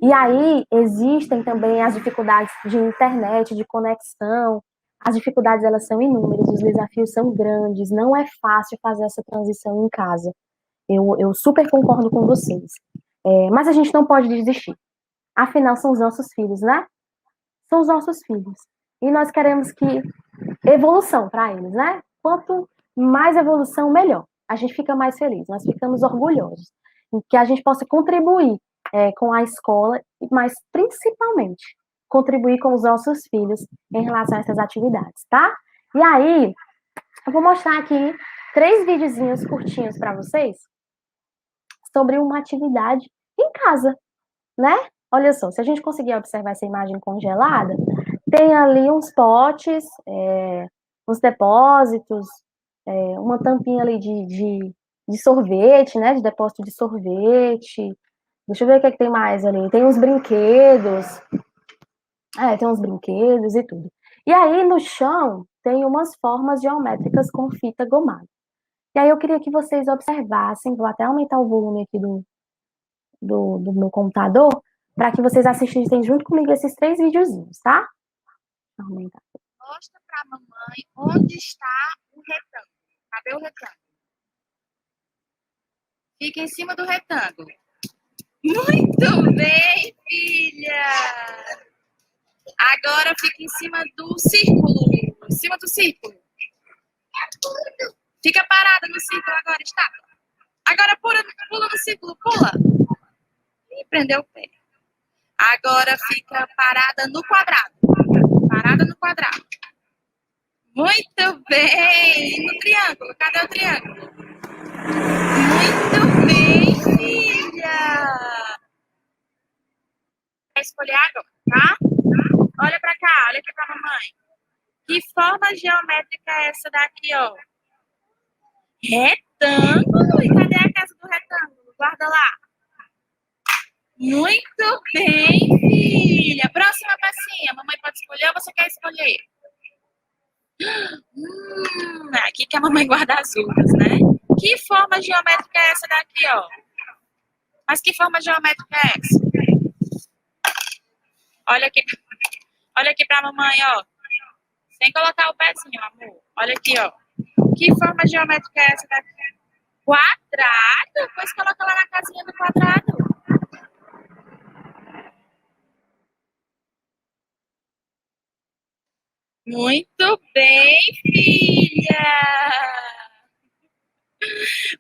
E aí existem também as dificuldades de internet, de conexão. As dificuldades, elas são inúmeras, os desafios são grandes, não é fácil fazer essa transição em casa. Eu super concordo com vocês. Mas a gente não pode desistir. Afinal, são os nossos filhos, né? São os nossos filhos. E nós queremos que evolução para eles, né? Quanto mais evolução, melhor. A gente fica mais feliz, nós ficamos orgulhosos. Que a gente possa contribuir com a escola, mas principalmente contribuir com os nossos filhos em relação a essas atividades, tá? E aí, eu vou mostrar aqui 3 videozinhos curtinhos para vocês sobre uma atividade em casa, né? Olha só, se a gente conseguir observar essa imagem congelada, tem ali uns potes, uns depósitos, uma tampinha ali de sorvete, né? De depósito de sorvete. Deixa eu ver o que, tem mais ali. Tem uns brinquedos. Tem uns brinquedos e tudo. E aí, no chão, tem umas formas geométricas com fita gomada. E aí, eu queria que vocês observassem, vou até aumentar o volume aqui do meu computador, para que vocês assistissem junto comigo esses 3 videozinhos, tá? Vou aumentar. Mostra para a mamãe onde está o retângulo. Cadê o retângulo? Fica em cima do retângulo. Muito bem, filha! Agora fica em cima do círculo. Em cima do círculo. Fica parada no círculo agora, está. Agora pula no círculo, pula. E prendeu o pé. Agora fica parada no quadrado. Parada no quadrado. Muito bem! No triângulo. Cadê o triângulo? Muito bem, filha! Vai escolher agora, tá? Olha pra cá, olha aqui pra mamãe. Que forma geométrica é essa daqui, ó? Retângulo? E cadê a casa do retângulo? Guarda lá. Muito bem, filha. Próxima passinha. Mamãe pode escolher ou você quer escolher? Aqui que a mamãe guarda as uvas, né? Que forma geométrica é essa daqui, ó? Mas que forma geométrica é essa? Olha aqui pra mamãe, ó. Sem colocar o pezinho, amor. Olha aqui, ó. Que forma geométrica é essa daqui? Quadrado? Pois coloca lá na casinha do quadrado. Muito bem, filha!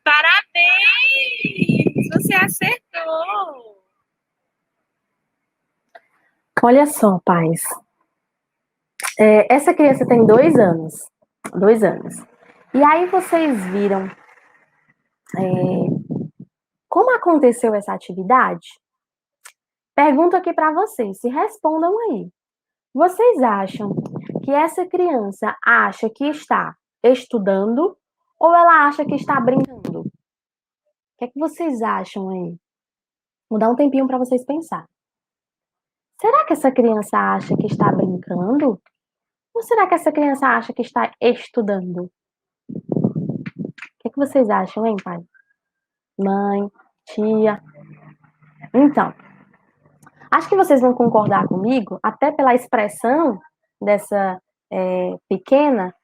Parabéns! Você acertou! Olha só, pais. Essa criança tem 2 anos. 2 anos. E aí vocês viram Como aconteceu essa atividade? Pergunto aqui para vocês, se respondam aí. Vocês acham que essa criança acha que está estudando ou ela acha que está brincando? O que é que vocês acham aí? Vou dar um tempinho para vocês pensar. Será que essa criança acha que está brincando? Ou será que essa criança acha que está estudando? O que é que vocês acham, hein, pai? Mãe, tia? Então, acho que vocês vão concordar comigo, até pela expressão dessa pequena,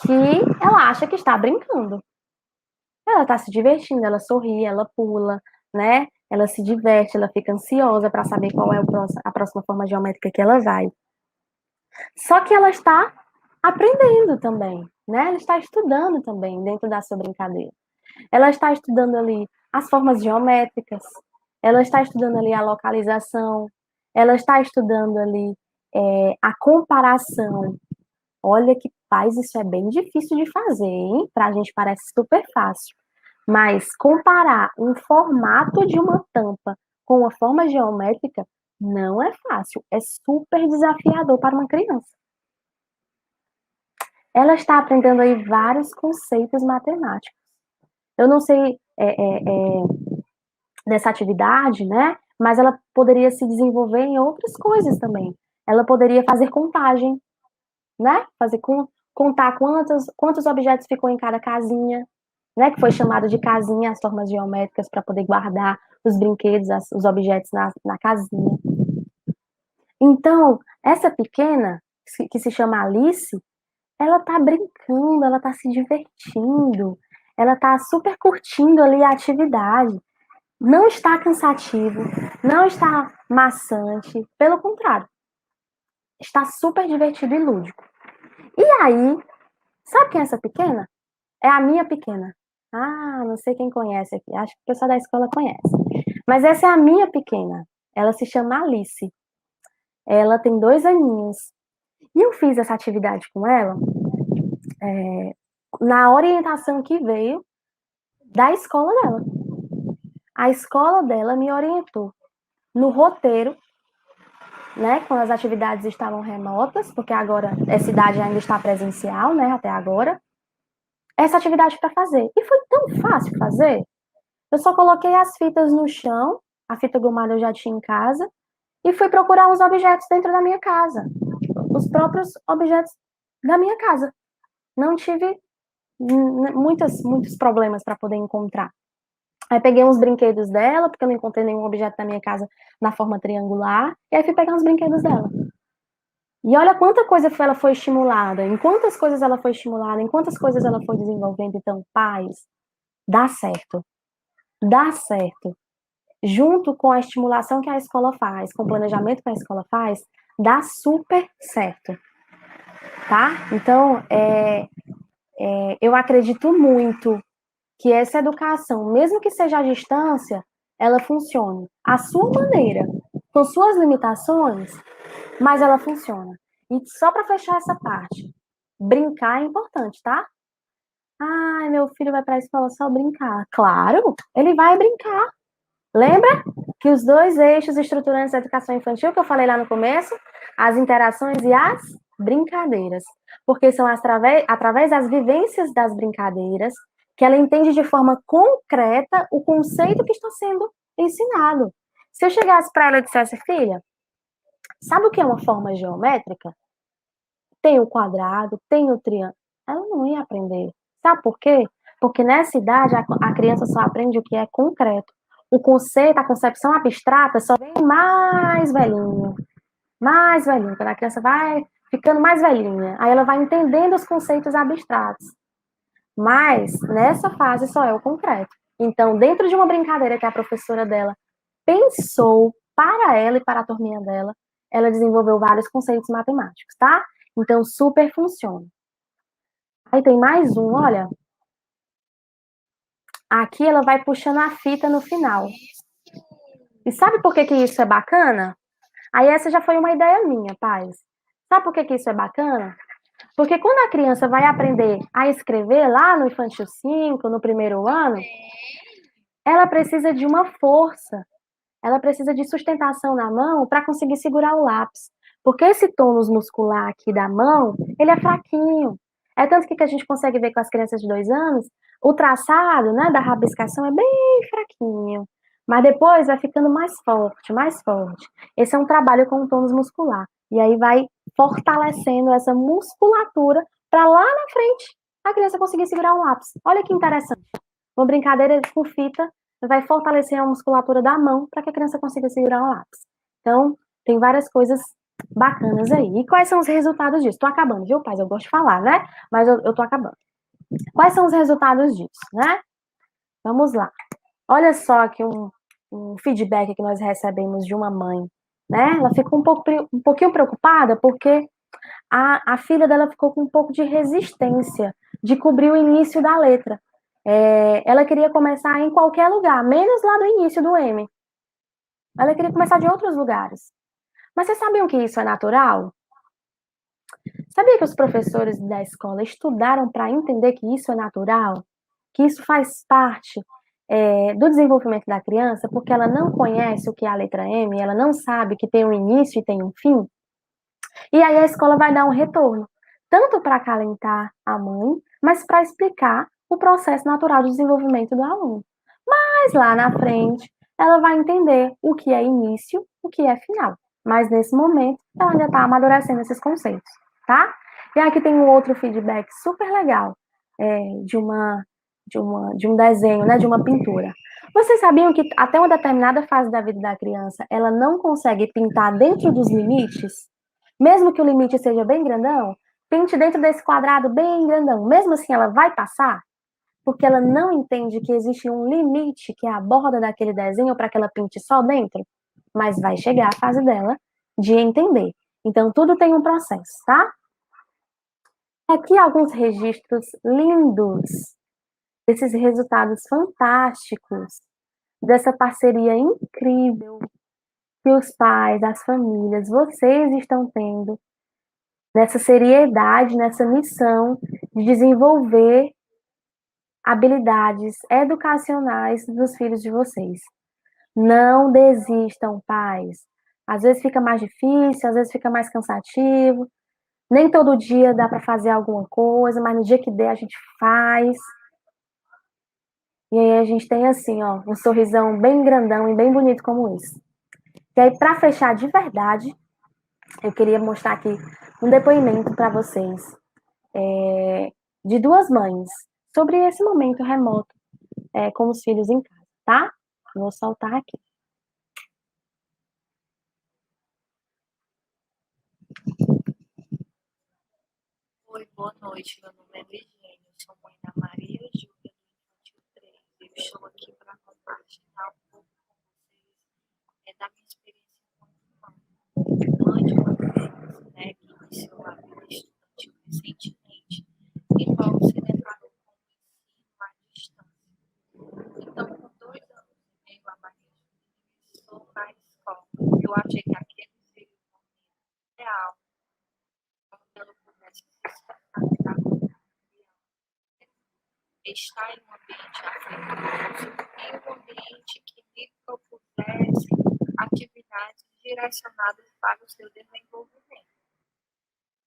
que ela acha que está brincando. Ela está se divertindo, ela sorri, ela pula, né? Ela se diverte, ela fica ansiosa para saber qual é a próxima forma geométrica que ela vai. Só que ela está aprendendo também, né? Ela está estudando também dentro da sua brincadeira. Ela está estudando ali as formas geométricas, ela está estudando ali a localização, ela está estudando ali a comparação. Olha que, paz, isso é bem difícil de fazer, hein? Pra gente parece super fácil. Mas comparar um formato de uma tampa com uma forma geométrica não é fácil, é super desafiador para uma criança. Ela está aprendendo aí vários conceitos matemáticos. Eu não sei dessa atividade, né? Mas ela poderia se desenvolver em outras coisas também. Ela poderia fazer contagem, né? Contar quantos objetos ficou em cada casinha, né? Que foi chamado de casinha, as formas geométricas para poder guardar os brinquedos, os objetos na casinha. Então, essa pequena, que se chama Alice, ela tá brincando, ela tá se divertindo, ela tá super curtindo ali a atividade. Não está cansativo, não está maçante, pelo contrário, está super divertido e lúdico. E aí, sabe quem é essa pequena? É a minha pequena. Ah, não sei quem conhece aqui, acho que o pessoal da escola conhece. Mas essa é a minha pequena, ela se chama Alice. Ela tem 2 aninhos. E eu fiz essa atividade com ela na orientação que veio da escola dela. A escola dela me orientou no roteiro, né, quando as atividades estavam remotas, porque agora essa idade ainda está presencial, né, até agora, essa atividade para fazer. E foi tão fácil fazer. Eu só coloquei as fitas no chão, a fita gomada eu já tinha em casa, e fui procurar os objetos dentro da minha casa. Os próprios objetos da minha casa. Não tive muitos problemas para poder encontrar. Aí peguei uns brinquedos dela, porque eu não encontrei nenhum objeto da minha casa na forma triangular, e aí fui pegar os brinquedos dela. E olha quanta coisa ela foi estimulada, em quantas coisas ela foi estimulada, em quantas coisas ela foi desenvolvendo. Então, pais, dá certo. Dá certo. Junto com a estimulação que a escola faz, com o planejamento que a escola faz, dá super certo. Tá? Então, eu acredito muito que essa educação, mesmo que seja à distância, ela funcione à sua maneira, com suas limitações, mas ela funciona. E só para fechar essa parte, brincar é importante, tá? Ai, meu filho vai para a escola só brincar. Claro, ele vai brincar. Lembra que os 2 eixos estruturantes da educação infantil que eu falei lá no começo? As interações e as brincadeiras. Porque são através das vivências das brincadeiras que ela entende de forma concreta o conceito que está sendo ensinado. Se eu chegasse para ela e dissesse, filha, sabe o que é uma forma geométrica? Tem o quadrado, tem o triângulo. Ela não ia aprender. Sabe por quê? Porque nessa idade a criança só aprende o que é concreto. O conceito, a concepção abstrata só vem mais velhinho. Mais velhinho. Quando a criança vai ficando mais velhinha, aí ela vai entendendo os conceitos abstratos. Mas, nessa fase, só é o concreto. Então, dentro de uma brincadeira que a professora dela pensou para ela e para a turminha dela, ela desenvolveu vários conceitos matemáticos, tá? Então, super funciona. Aí tem mais um, olha. Aqui ela vai puxando a fita no final. E sabe por que isso é bacana? Aí essa já foi uma ideia minha, pais. Sabe por que isso é bacana? Porque quando a criança vai aprender a escrever lá no infantil 5, no primeiro ano, ela precisa de uma força, ela precisa de sustentação na mão para conseguir segurar o lápis. Porque esse tônus muscular aqui da mão, ele é fraquinho. É tanto que a gente consegue ver com as crianças de 2 anos, o traçado, né, da rabiscação é bem fraquinho. Mas depois vai ficando mais forte, mais forte. Esse é um trabalho com o tônus muscular. E aí vai fortalecendo essa musculatura para lá na frente a criança conseguir segurar um lápis. Olha que interessante. Uma brincadeira com fita vai fortalecer a musculatura da mão para que a criança consiga segurar um lápis. Então, tem várias coisas bacanas aí. E quais são os resultados disso? Tô acabando, viu, pais? Eu gosto de falar, né? Mas eu tô acabando. Quais são os resultados disso, né? Vamos lá. Olha só aqui um feedback que nós recebemos de uma mãe, né? Ela ficou um pouquinho preocupada porque a filha dela ficou com um pouco de resistência de cobrir o início da letra. Ela queria começar em qualquer lugar, menos lá do início do M. Ela queria começar de outros lugares. Mas vocês sabiam que isso é natural? Sabia que os professores da escola estudaram para entender que isso é natural? Que isso faz parte do desenvolvimento da criança, porque ela não conhece o que é a letra M, ela não sabe que tem um início e tem um fim? E aí a escola vai dar um retorno, tanto para acalentar a mãe, mas para explicar o processo natural de desenvolvimento do aluno. Mas lá na frente, ela vai entender o que é início, o que é final. Mas nesse momento, ela ainda está amadurecendo esses conceitos, tá? E aqui tem um outro feedback super legal de um desenho, né, de uma pintura. Vocês sabiam que até uma determinada fase da vida da criança, ela não consegue pintar dentro dos limites? Mesmo que o limite seja bem grandão, pinte dentro desse quadrado bem grandão. Mesmo assim, ela vai passar? Porque ela não entende que existe um limite, que é a borda daquele desenho, para que ela pinte só dentro. Mas vai chegar a fase dela de entender. Então, tudo tem um processo, tá? Aqui alguns registros lindos desses resultados fantásticos, dessa parceria incrível que os pais, as famílias, vocês estão tendo nessa seriedade, nessa missão de desenvolver habilidades educacionais dos filhos de vocês. Não desistam, pais. Às vezes fica mais difícil, às vezes fica mais cansativo. Nem todo dia dá para fazer alguma coisa, mas no dia que der a gente faz. E aí a gente tem assim, ó, um sorrisão bem grandão e bem bonito como esse. E aí, para fechar de verdade, eu queria mostrar aqui um depoimento para vocês de duas mães sobre esse momento remoto com os filhos em casa, tá? Vou soltar aqui. Oi, boa noite. Meu nome é Virgínia, eu sou mãe da Maria Júlia, do Infantil 3. Eu estou aqui para compartilhar um pouco com vocês da minha experiência como mãe de uma criança, né, que iniciou a vida estudantil recentemente e logo se deparou com o ensino à distância. Então, com 2 anos e meio, a Maria Júlia ingressou na escola. Eu achei que aquele seria o momento ideal quando ela pudesse se estar em um ambiente afetivo e um ambiente que me propusesse atividades direcionadas para o seu desenvolvimento.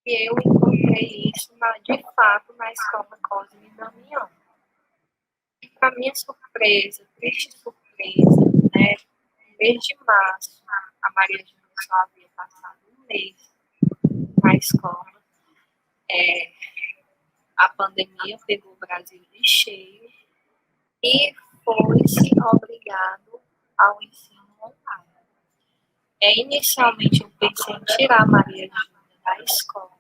E eu encontrei isso, de fato, na escola Cosme Damião. E, para minha surpresa, triste surpresa, né, no mês de março, a Maria Júlia só havia passado um mês na escola. A pandemia pegou o Brasil de cheio e foi-se obrigado ao ensino online. Inicialmente eu pensei em tirar a Maria Júlia da escola,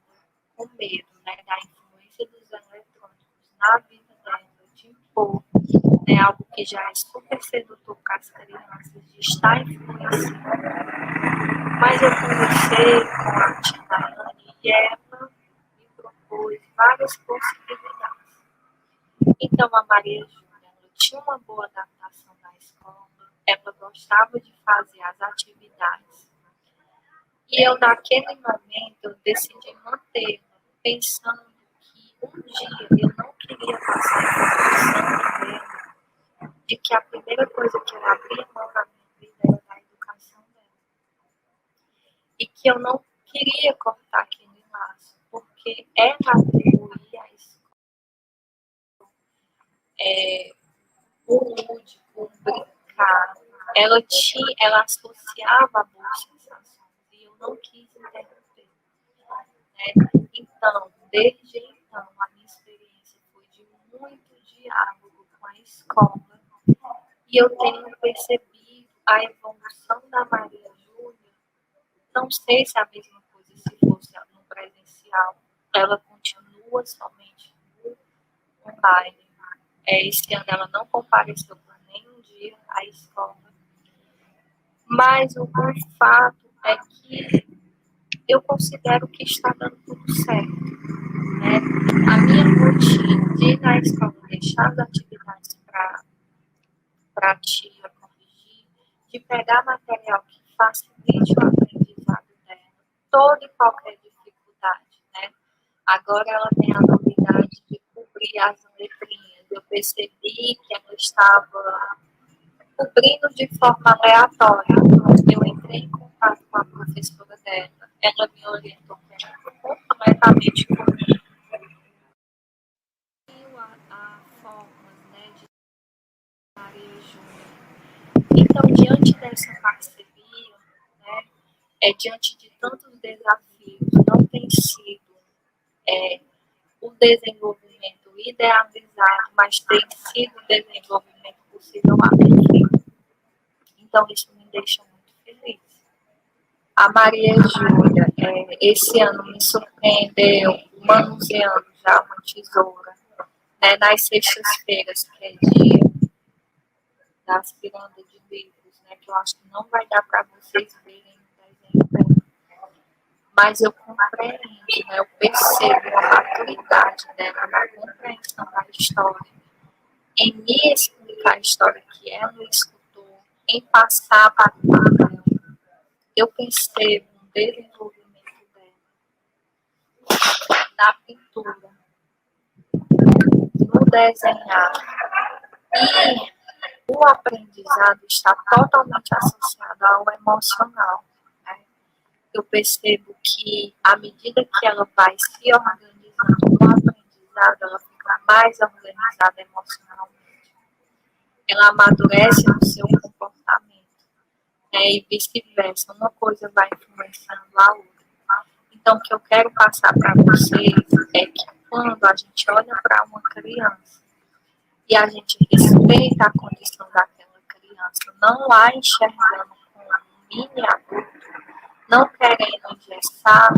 com medo, né, da influência dos eletrônicos na vida dela, de impor, né, algo que já é super sedutor para as crianças, de estar influenciando. Mas eu conversei com a tia Daiane e ela me propôs várias possibilidades. Então, a Maria Júlia tinha uma boa adaptação na escola, ela gostava de fazer as atividades. E eu, naquele momento, eu decidi mantê-la, pensando que um dia eu não queria passar a informação de que a primeira coisa que eu abria mão na minha vida era da educação dela. E que eu não queria cortar aquele laço, porque ela atribuía a escola o lúdico, o brincar. Ela associava boas sensações e eu não quis interromper. Né? Então, desde então, a minha experiência foi de muito diálogo com a escola e eu tenho percebido a evolução da Maria Júlia. Não sei se é a mesma coisa se fosse no presencial. Ela continua somente no online. Esse ano ela não compareceu por nenhum dia à escola. Mas o fato é que eu considero que está dando tudo certo. Né? A minha rotina de ir na escola, deixar as atividades para a tia corrigir, de pegar material que facilite o aprendizado dela, toda e qualquer dificuldade, né? Agora ela tem a novidade de cobrir as letrinhas. Eu percebi que ela estava cobrindo de forma aleatória. Eu entrei em contato com a professora dela. Ela me orientou que era completamente comum. A forma, né, de Maria Júlia. Então, diante dessa parceria, né, diante de tantos desafios, não tem sido o desenvolvimento idealizado, mas tem sido o desenvolvimento possível a mim. Então, isso me deixa muito feliz. A Maria Júlia, esse ano me surpreendeu manuseando já uma tesoura, né, nas sextas-feiras, que é dia da aspiranda de livros, né, que eu acho que não vai dar para vocês verem o desenho, mas eu compreendo, né, eu percebo a maturidade dela na compreensão da história, em me explicar a história que ela escutou, em passar para ela. Eu percebo um desenvolvimento dela na pintura, no desenhar, e o aprendizado está totalmente associado ao emocional. Né? Eu percebo que, à medida que ela vai se organizando no aprendizado, ela fica mais organizada emocionalmente. Ela amadurece no seu comportamento, né? E vice-versa. Uma coisa vai influenciando a outra. Então, o que eu quero passar para vocês é que quando a gente olha para uma criança e a gente respeita a condição daquela criança, não a enxergando como um mini adulto, não querendo engessar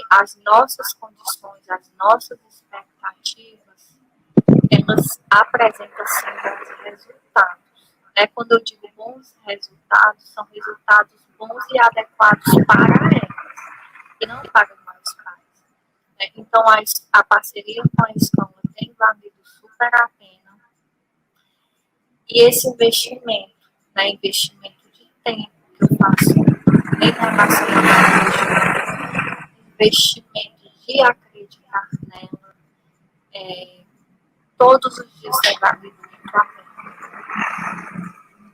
as nossas condições, as nossas expectativas, elas apresentam sim bons resultados. Né? Quando eu digo bons resultados, são resultados bons e adequados para elas, e não para os pais. Né? Então, a parceria com a escola tem valido super a pena. E esse investimento, né, investimento de tempo que eu faço em relação a investimento de acreditar nela, todos os dias tem valido muito a pena.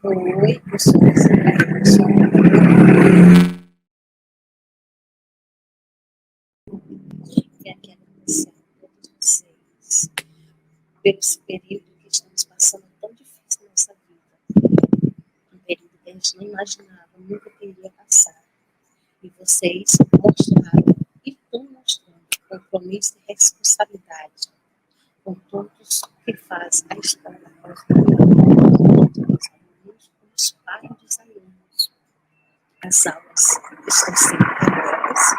Oi, pessoas. Quero agradecer a todos vocês pelo período que estamos passando tão difícil na nossa vida. Um período que a gente não imaginava, nunca queria passar. E vocês mostraram e estão mostrando compromisso e responsabilidade com todos que fazem a escola tanto os alunos como os pais dos alunos. As aulas estão sendo remotas,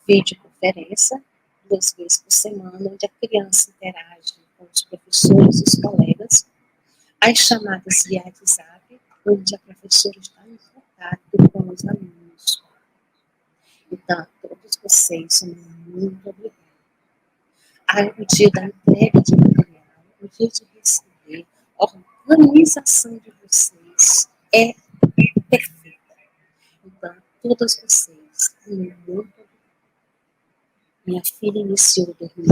videoconferência, 2 vezes por semana, onde a criança interage com os professores e os colegas, as chamadas via WhatsApp, onde a professora está em contato com os alunos. Então, a todos vocês, muito obrigada. O dia da entrega de material, o dia de receber, a organização de vocês é perfeita. Então, todas vocês, muito obrigada. Minha filha iniciou o dormir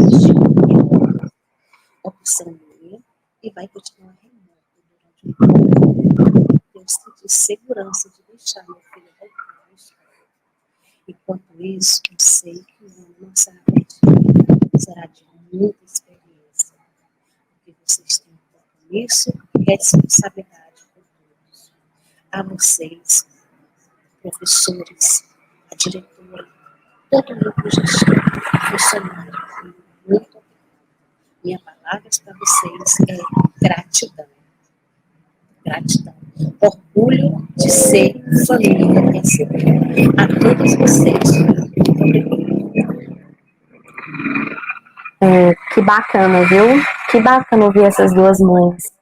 obscenoia e vai continuar remota durante o tempo. Eu senti segurança de deixar minha filha voltar à escola. Enquanto isso, eu sei que nossa rotina será de muita experiência, porque vocês têm compromisso e responsabilidade por todos. A vocês, professores, a diretora, todo o grupo gestor, funcionário, muito obrigada. Minha palavra para vocês é gratidão. Gratidão. Orgulho de ser família da SB. A todos vocês, muito obrigada. Que bacana, viu? Que bacana ouvir essas duas mães.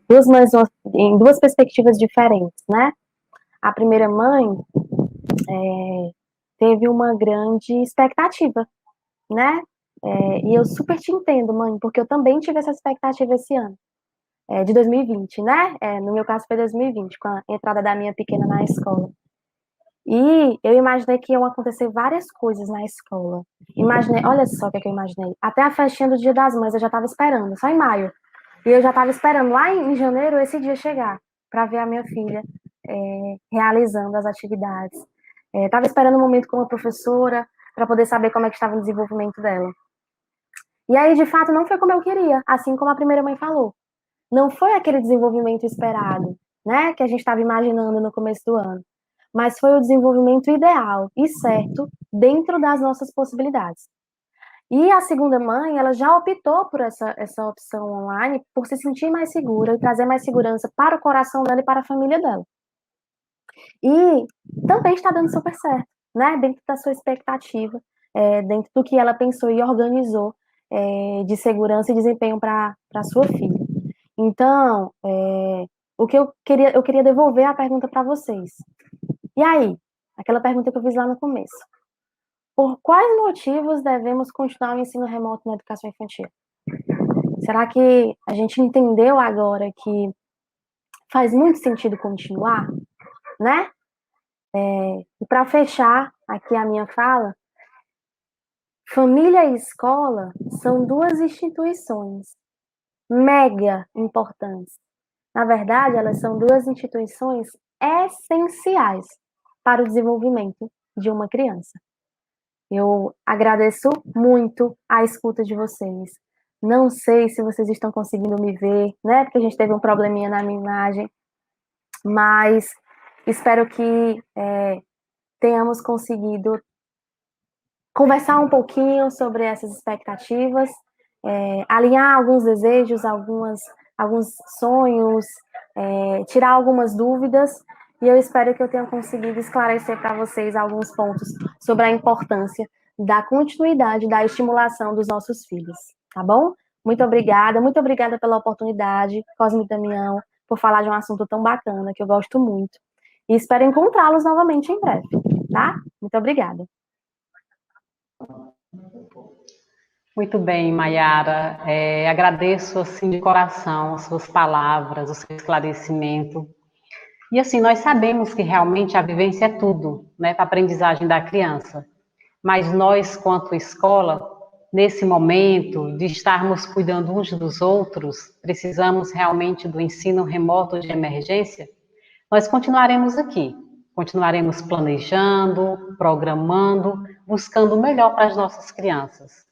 Duas mães em duas perspectivas diferentes, né? A primeira mãe teve uma grande expectativa, né? E eu super te entendo, mãe, porque eu também tive essa expectativa esse ano, de 2020, né? No meu caso foi 2020, com a entrada da minha pequena na escola. E eu imaginei que iam acontecer várias coisas na escola. Imaginei, olha só o que eu imaginei. Até a festinha do Dia das Mães eu já estava esperando, só em maio. E eu já estava esperando lá em janeiro esse dia chegar, para ver a minha filha realizando as atividades. Estava esperando um momento com a professora, para poder saber como é que estava o desenvolvimento dela. E aí, de fato, não foi como eu queria, assim como a primeira mãe falou. Não foi aquele desenvolvimento esperado, né, que a gente estava imaginando no começo do ano. Mas foi o desenvolvimento ideal e certo dentro das nossas possibilidades. E a segunda mãe, ela já optou por essa opção online por se sentir mais segura e trazer mais segurança para o coração dela e para a família dela. E também está dando super certo, né? Dentro da sua expectativa, dentro do que ela pensou e organizou de segurança e desempenho para a sua filha. Então, o que eu queria devolver a pergunta para vocês. E aí? Aquela pergunta que eu fiz lá no começo. Por quais motivos devemos continuar o ensino remoto na educação infantil? Será que a gente entendeu agora que faz muito sentido continuar, né? E para fechar aqui a minha fala, família e escola são duas instituições mega importantes. Na verdade, elas são duas instituições essenciais para o desenvolvimento de uma criança. Eu agradeço muito a escuta de vocês. Não sei se vocês estão conseguindo me ver, né? Porque a gente teve um probleminha na minha imagem, mas espero que tenhamos conseguido conversar um pouquinho sobre essas expectativas, alinhar alguns desejos, alguns sonhos, tirar algumas dúvidas, e eu espero que eu tenha conseguido esclarecer para vocês alguns pontos sobre a importância da continuidade, da estimulação dos nossos filhos, tá bom? Muito obrigada pela oportunidade, Cosme e Damião, por falar de um assunto tão bacana, que eu gosto muito. E espero encontrá-los novamente em breve, tá? Muito obrigada. Muito bem, Maiara. Agradeço assim de coração as suas palavras, o seu esclarecimento. E assim, nós sabemos que realmente a vivência é tudo, né, para a aprendizagem da criança. Mas nós, quanto escola, nesse momento de estarmos cuidando uns dos outros, precisamos realmente do ensino remoto de emergência, nós continuaremos aqui, continuaremos planejando, programando, buscando o melhor para as nossas crianças.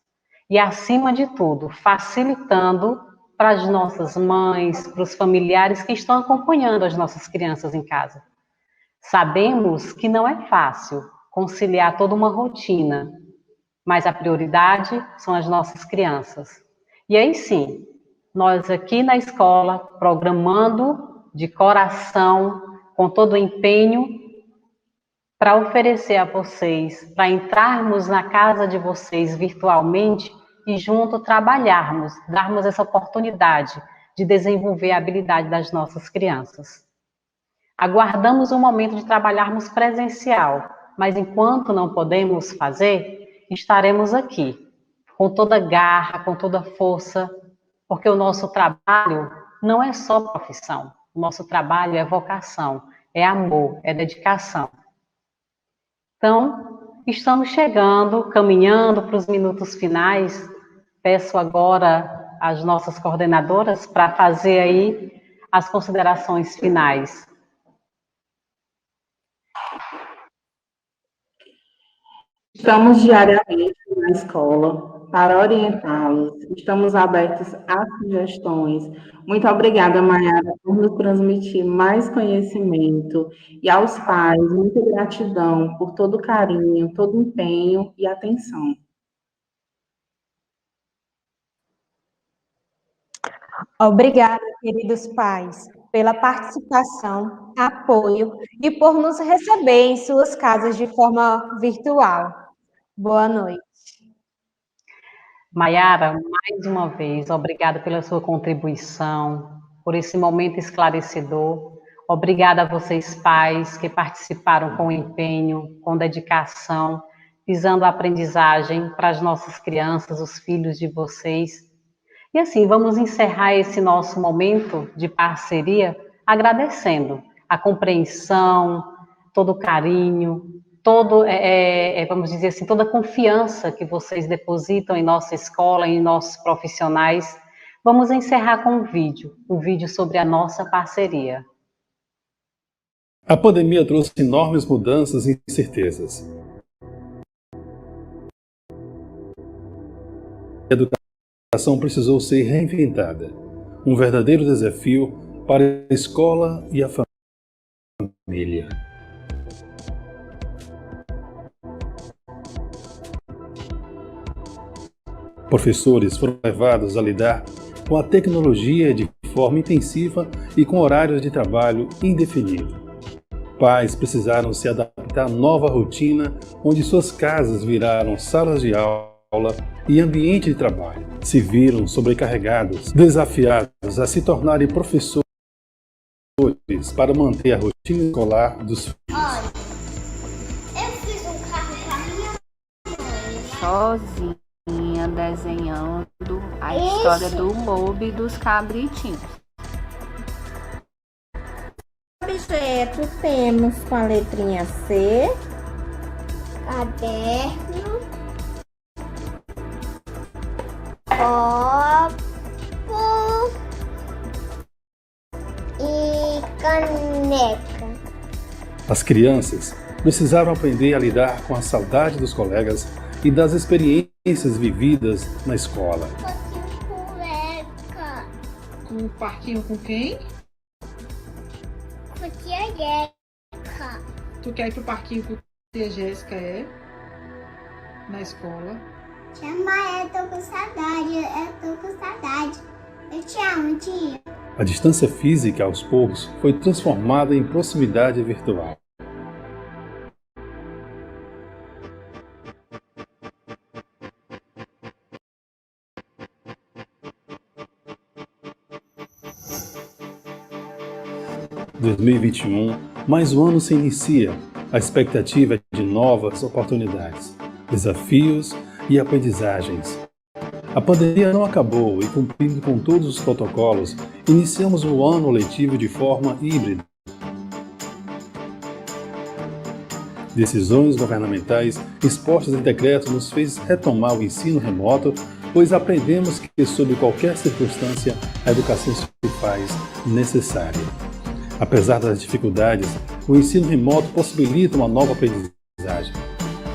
E, acima de tudo, facilitando para as nossas mães, para os familiares que estão acompanhando as nossas crianças em casa. Sabemos que não é fácil conciliar toda uma rotina, mas a prioridade são as nossas crianças. E aí sim, nós aqui na escola, programando de coração, com todo o empenho, para oferecer a vocês, para entrarmos na casa de vocês virtualmente e junto trabalharmos, darmos essa oportunidade de desenvolver a habilidade das nossas crianças. Aguardamos o momento de trabalharmos presencial, mas enquanto não podemos fazer, estaremos aqui, com toda garra, com toda força, porque o nosso trabalho não é só profissão, o nosso trabalho é vocação, é amor, é dedicação. Então, estamos chegando, caminhando para os minutos finais. Peço agora às nossas coordenadoras para fazer aí as considerações finais. Estamos diariamente na escola para orientá-los. Estamos abertos a sugestões. Muito obrigada, Mayara, por nos transmitir mais conhecimento. E aos pais, muita gratidão por todo o carinho, todo o empenho e atenção. Obrigada, queridos pais, pela participação, apoio e por nos receber em suas casas de forma virtual. Boa noite. Mayara, mais uma vez, obrigada pela sua contribuição, por esse momento esclarecedor. Obrigada a vocês, pais, que participaram com empenho, com dedicação, visando a aprendizagem para as nossas crianças, os filhos de vocês. E assim, vamos encerrar esse nosso momento de parceria agradecendo a compreensão, todo o carinho, vamos dizer assim, toda a confiança que vocês depositam em nossa escola, em nossos profissionais. Vamos encerrar com um vídeo sobre a nossa parceria. A pandemia trouxe enormes mudanças e incertezas. A educação precisou ser reinventada, um verdadeiro desafio para a escola e a família. Professores foram levados a lidar com a tecnologia de forma intensiva e com horários de trabalho indefinidos. Pais precisaram se adaptar à nova rotina, onde suas casas viraram salas de aula e ambiente de trabalho. Se viram sobrecarregados, desafiados a se tornarem professores para manter a rotina escolar dos filhos. Olha, eu fiz um carro para minha mãe. Sozinha, desenhando a história do lobo e dos cabritinhos. Objeto temos com a letrinha C, caderno, copo e caneca. As crianças precisaram aprender a lidar com a saudade dos colegas e das experiências vividas na escola. Um parquinho com quem? Com tia Jéssica. Tu quer ir pro parquinho com tia Jéssica, é? Na escola. Tia Maia, eu tô com saudade. Eu te amo, tia. A distância física, aos poucos, foi transformada em proximidade virtual. Em 2021, mais um ano se inicia. A expectativa é de novas oportunidades, desafios e aprendizagens. A pandemia não acabou e, cumprindo com todos os protocolos, iniciamos o ano letivo de forma híbrida. Decisões governamentais expostas em decreto nos fez retomar o ensino remoto, pois aprendemos que, sob qualquer circunstância, a educação se faz necessária. Apesar das dificuldades, o ensino remoto possibilita uma nova aprendizagem.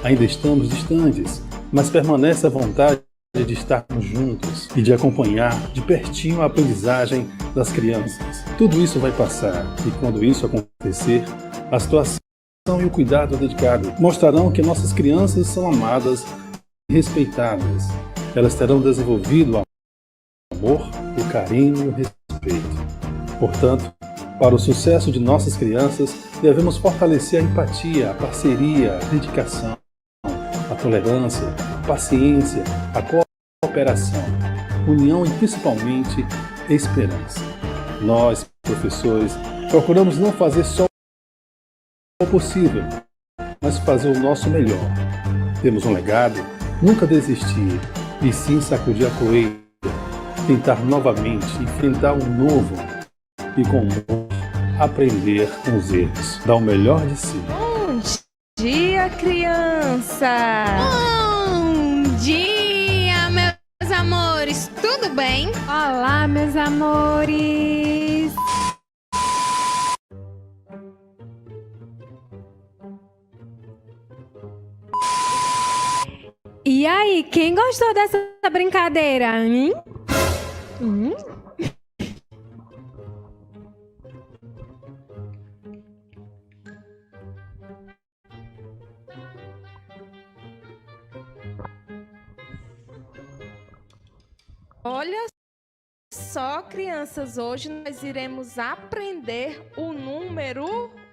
Ainda estamos distantes, mas permanece a vontade de estarmos juntos e de acompanhar de pertinho a aprendizagem das crianças. Tudo isso vai passar e, quando isso acontecer, a situação e o cuidado dedicado mostrarão que nossas crianças são amadas e respeitadas. Elas terão desenvolvido o amor, o carinho e o respeito. Portanto, para o sucesso de nossas crianças, devemos fortalecer a empatia, a parceria, a dedicação, a tolerância, a paciência, a cooperação, união e principalmente esperança. Nós, professores, procuramos não fazer só o possível, mas fazer o nosso melhor. Temos um legado, nunca desistir, e sim sacudir a poeira, tentar novamente, enfrentar um novo e com amor aprender com os erros, dar o melhor de si. Bom dia, criança! Bom dia, meus amores! Tudo bem? Olá, meus amores! E aí, quem gostou dessa brincadeira, hein? Olha só, crianças, hoje nós iremos aprender o número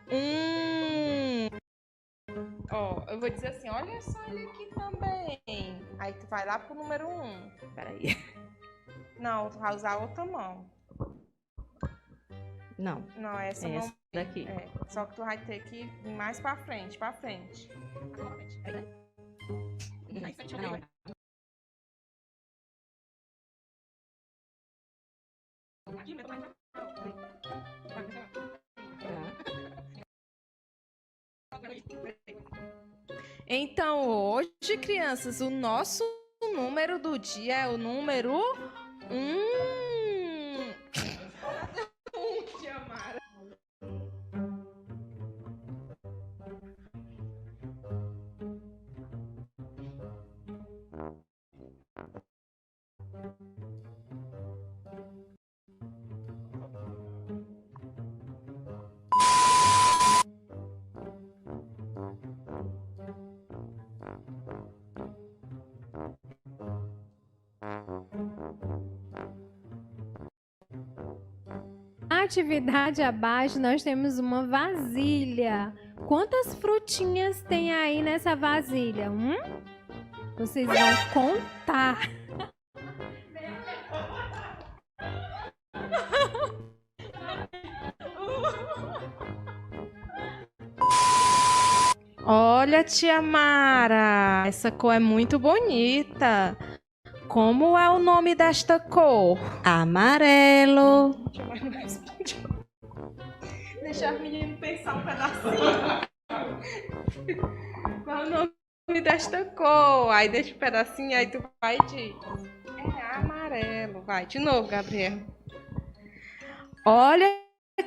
1. Ó, eu vou dizer assim, olha só ele aqui também. Aí tu vai lá pro número 1. Peraí. Não, tu vai usar a outra mão. Não. Não, essa Essa não. daqui. É, só que tu vai ter que ir mais pra frente, pra frente. Não. Então, hoje, crianças, o nosso número do dia é o número 1. Tia Mara. Na atividade abaixo, nós temos uma vasilha. Quantas frutinhas tem aí nessa vasilha? Vocês vão contar. Olha, tia Mara, essa cor é muito bonita. Como é o nome desta cor? Amarelo. Deixa as meninas pensar um pedacinho. Qual é o nome desta cor? Aí deixa um pedacinho, aí tu vai de... É amarelo. Vai, de novo, Gabriel. Olha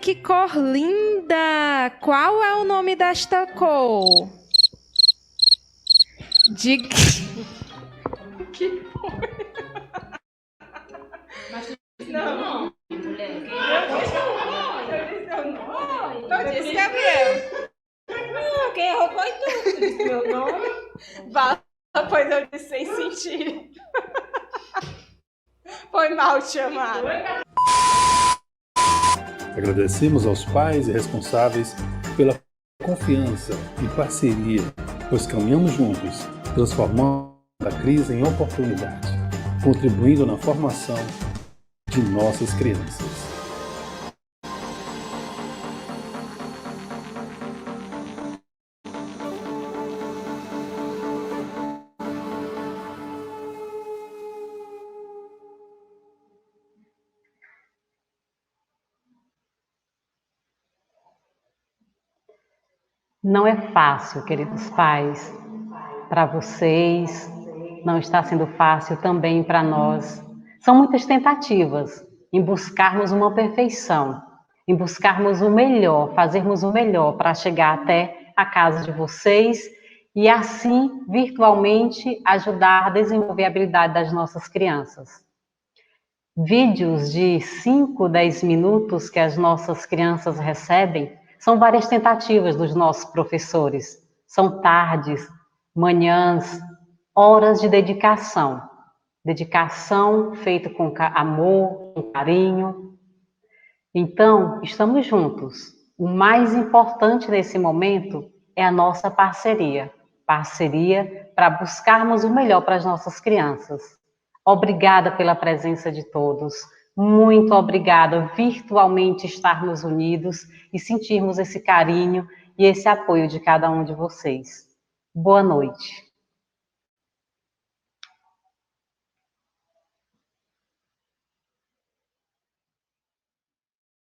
que cor linda! Qual é o nome desta cor? De... Que foi? Não. Eu disse Gabriel. Não, quem errou foi tu. Disse meu nome. Pois eu disse sem sentir. Foi mal, tia Mara. Agradecemos aos pais e responsáveis pela confiança e parceria, pois caminhamos juntos, transformando a crise em oportunidade, contribuindo na formação de nossas crianças. Não é fácil, queridos pais, para vocês, não está sendo fácil também para nós. São muitas tentativas em buscarmos uma perfeição, em buscarmos o melhor, fazermos o melhor para chegar até a casa de vocês e assim, virtualmente, ajudar a desenvolver a habilidade das nossas crianças. Vídeos de 5, 10 minutos que as nossas crianças recebem são várias tentativas dos nossos professores. São tardes, manhãs, horas de dedicação. Dedicação feita com amor, com carinho. Então, estamos juntos. O mais importante nesse momento é a nossa parceria. Parceria para buscarmos o melhor para as nossas crianças. Obrigada pela presença de todos. Muito obrigada, virtualmente estarmos unidos e sentirmos esse carinho e esse apoio de cada um de vocês. Boa noite.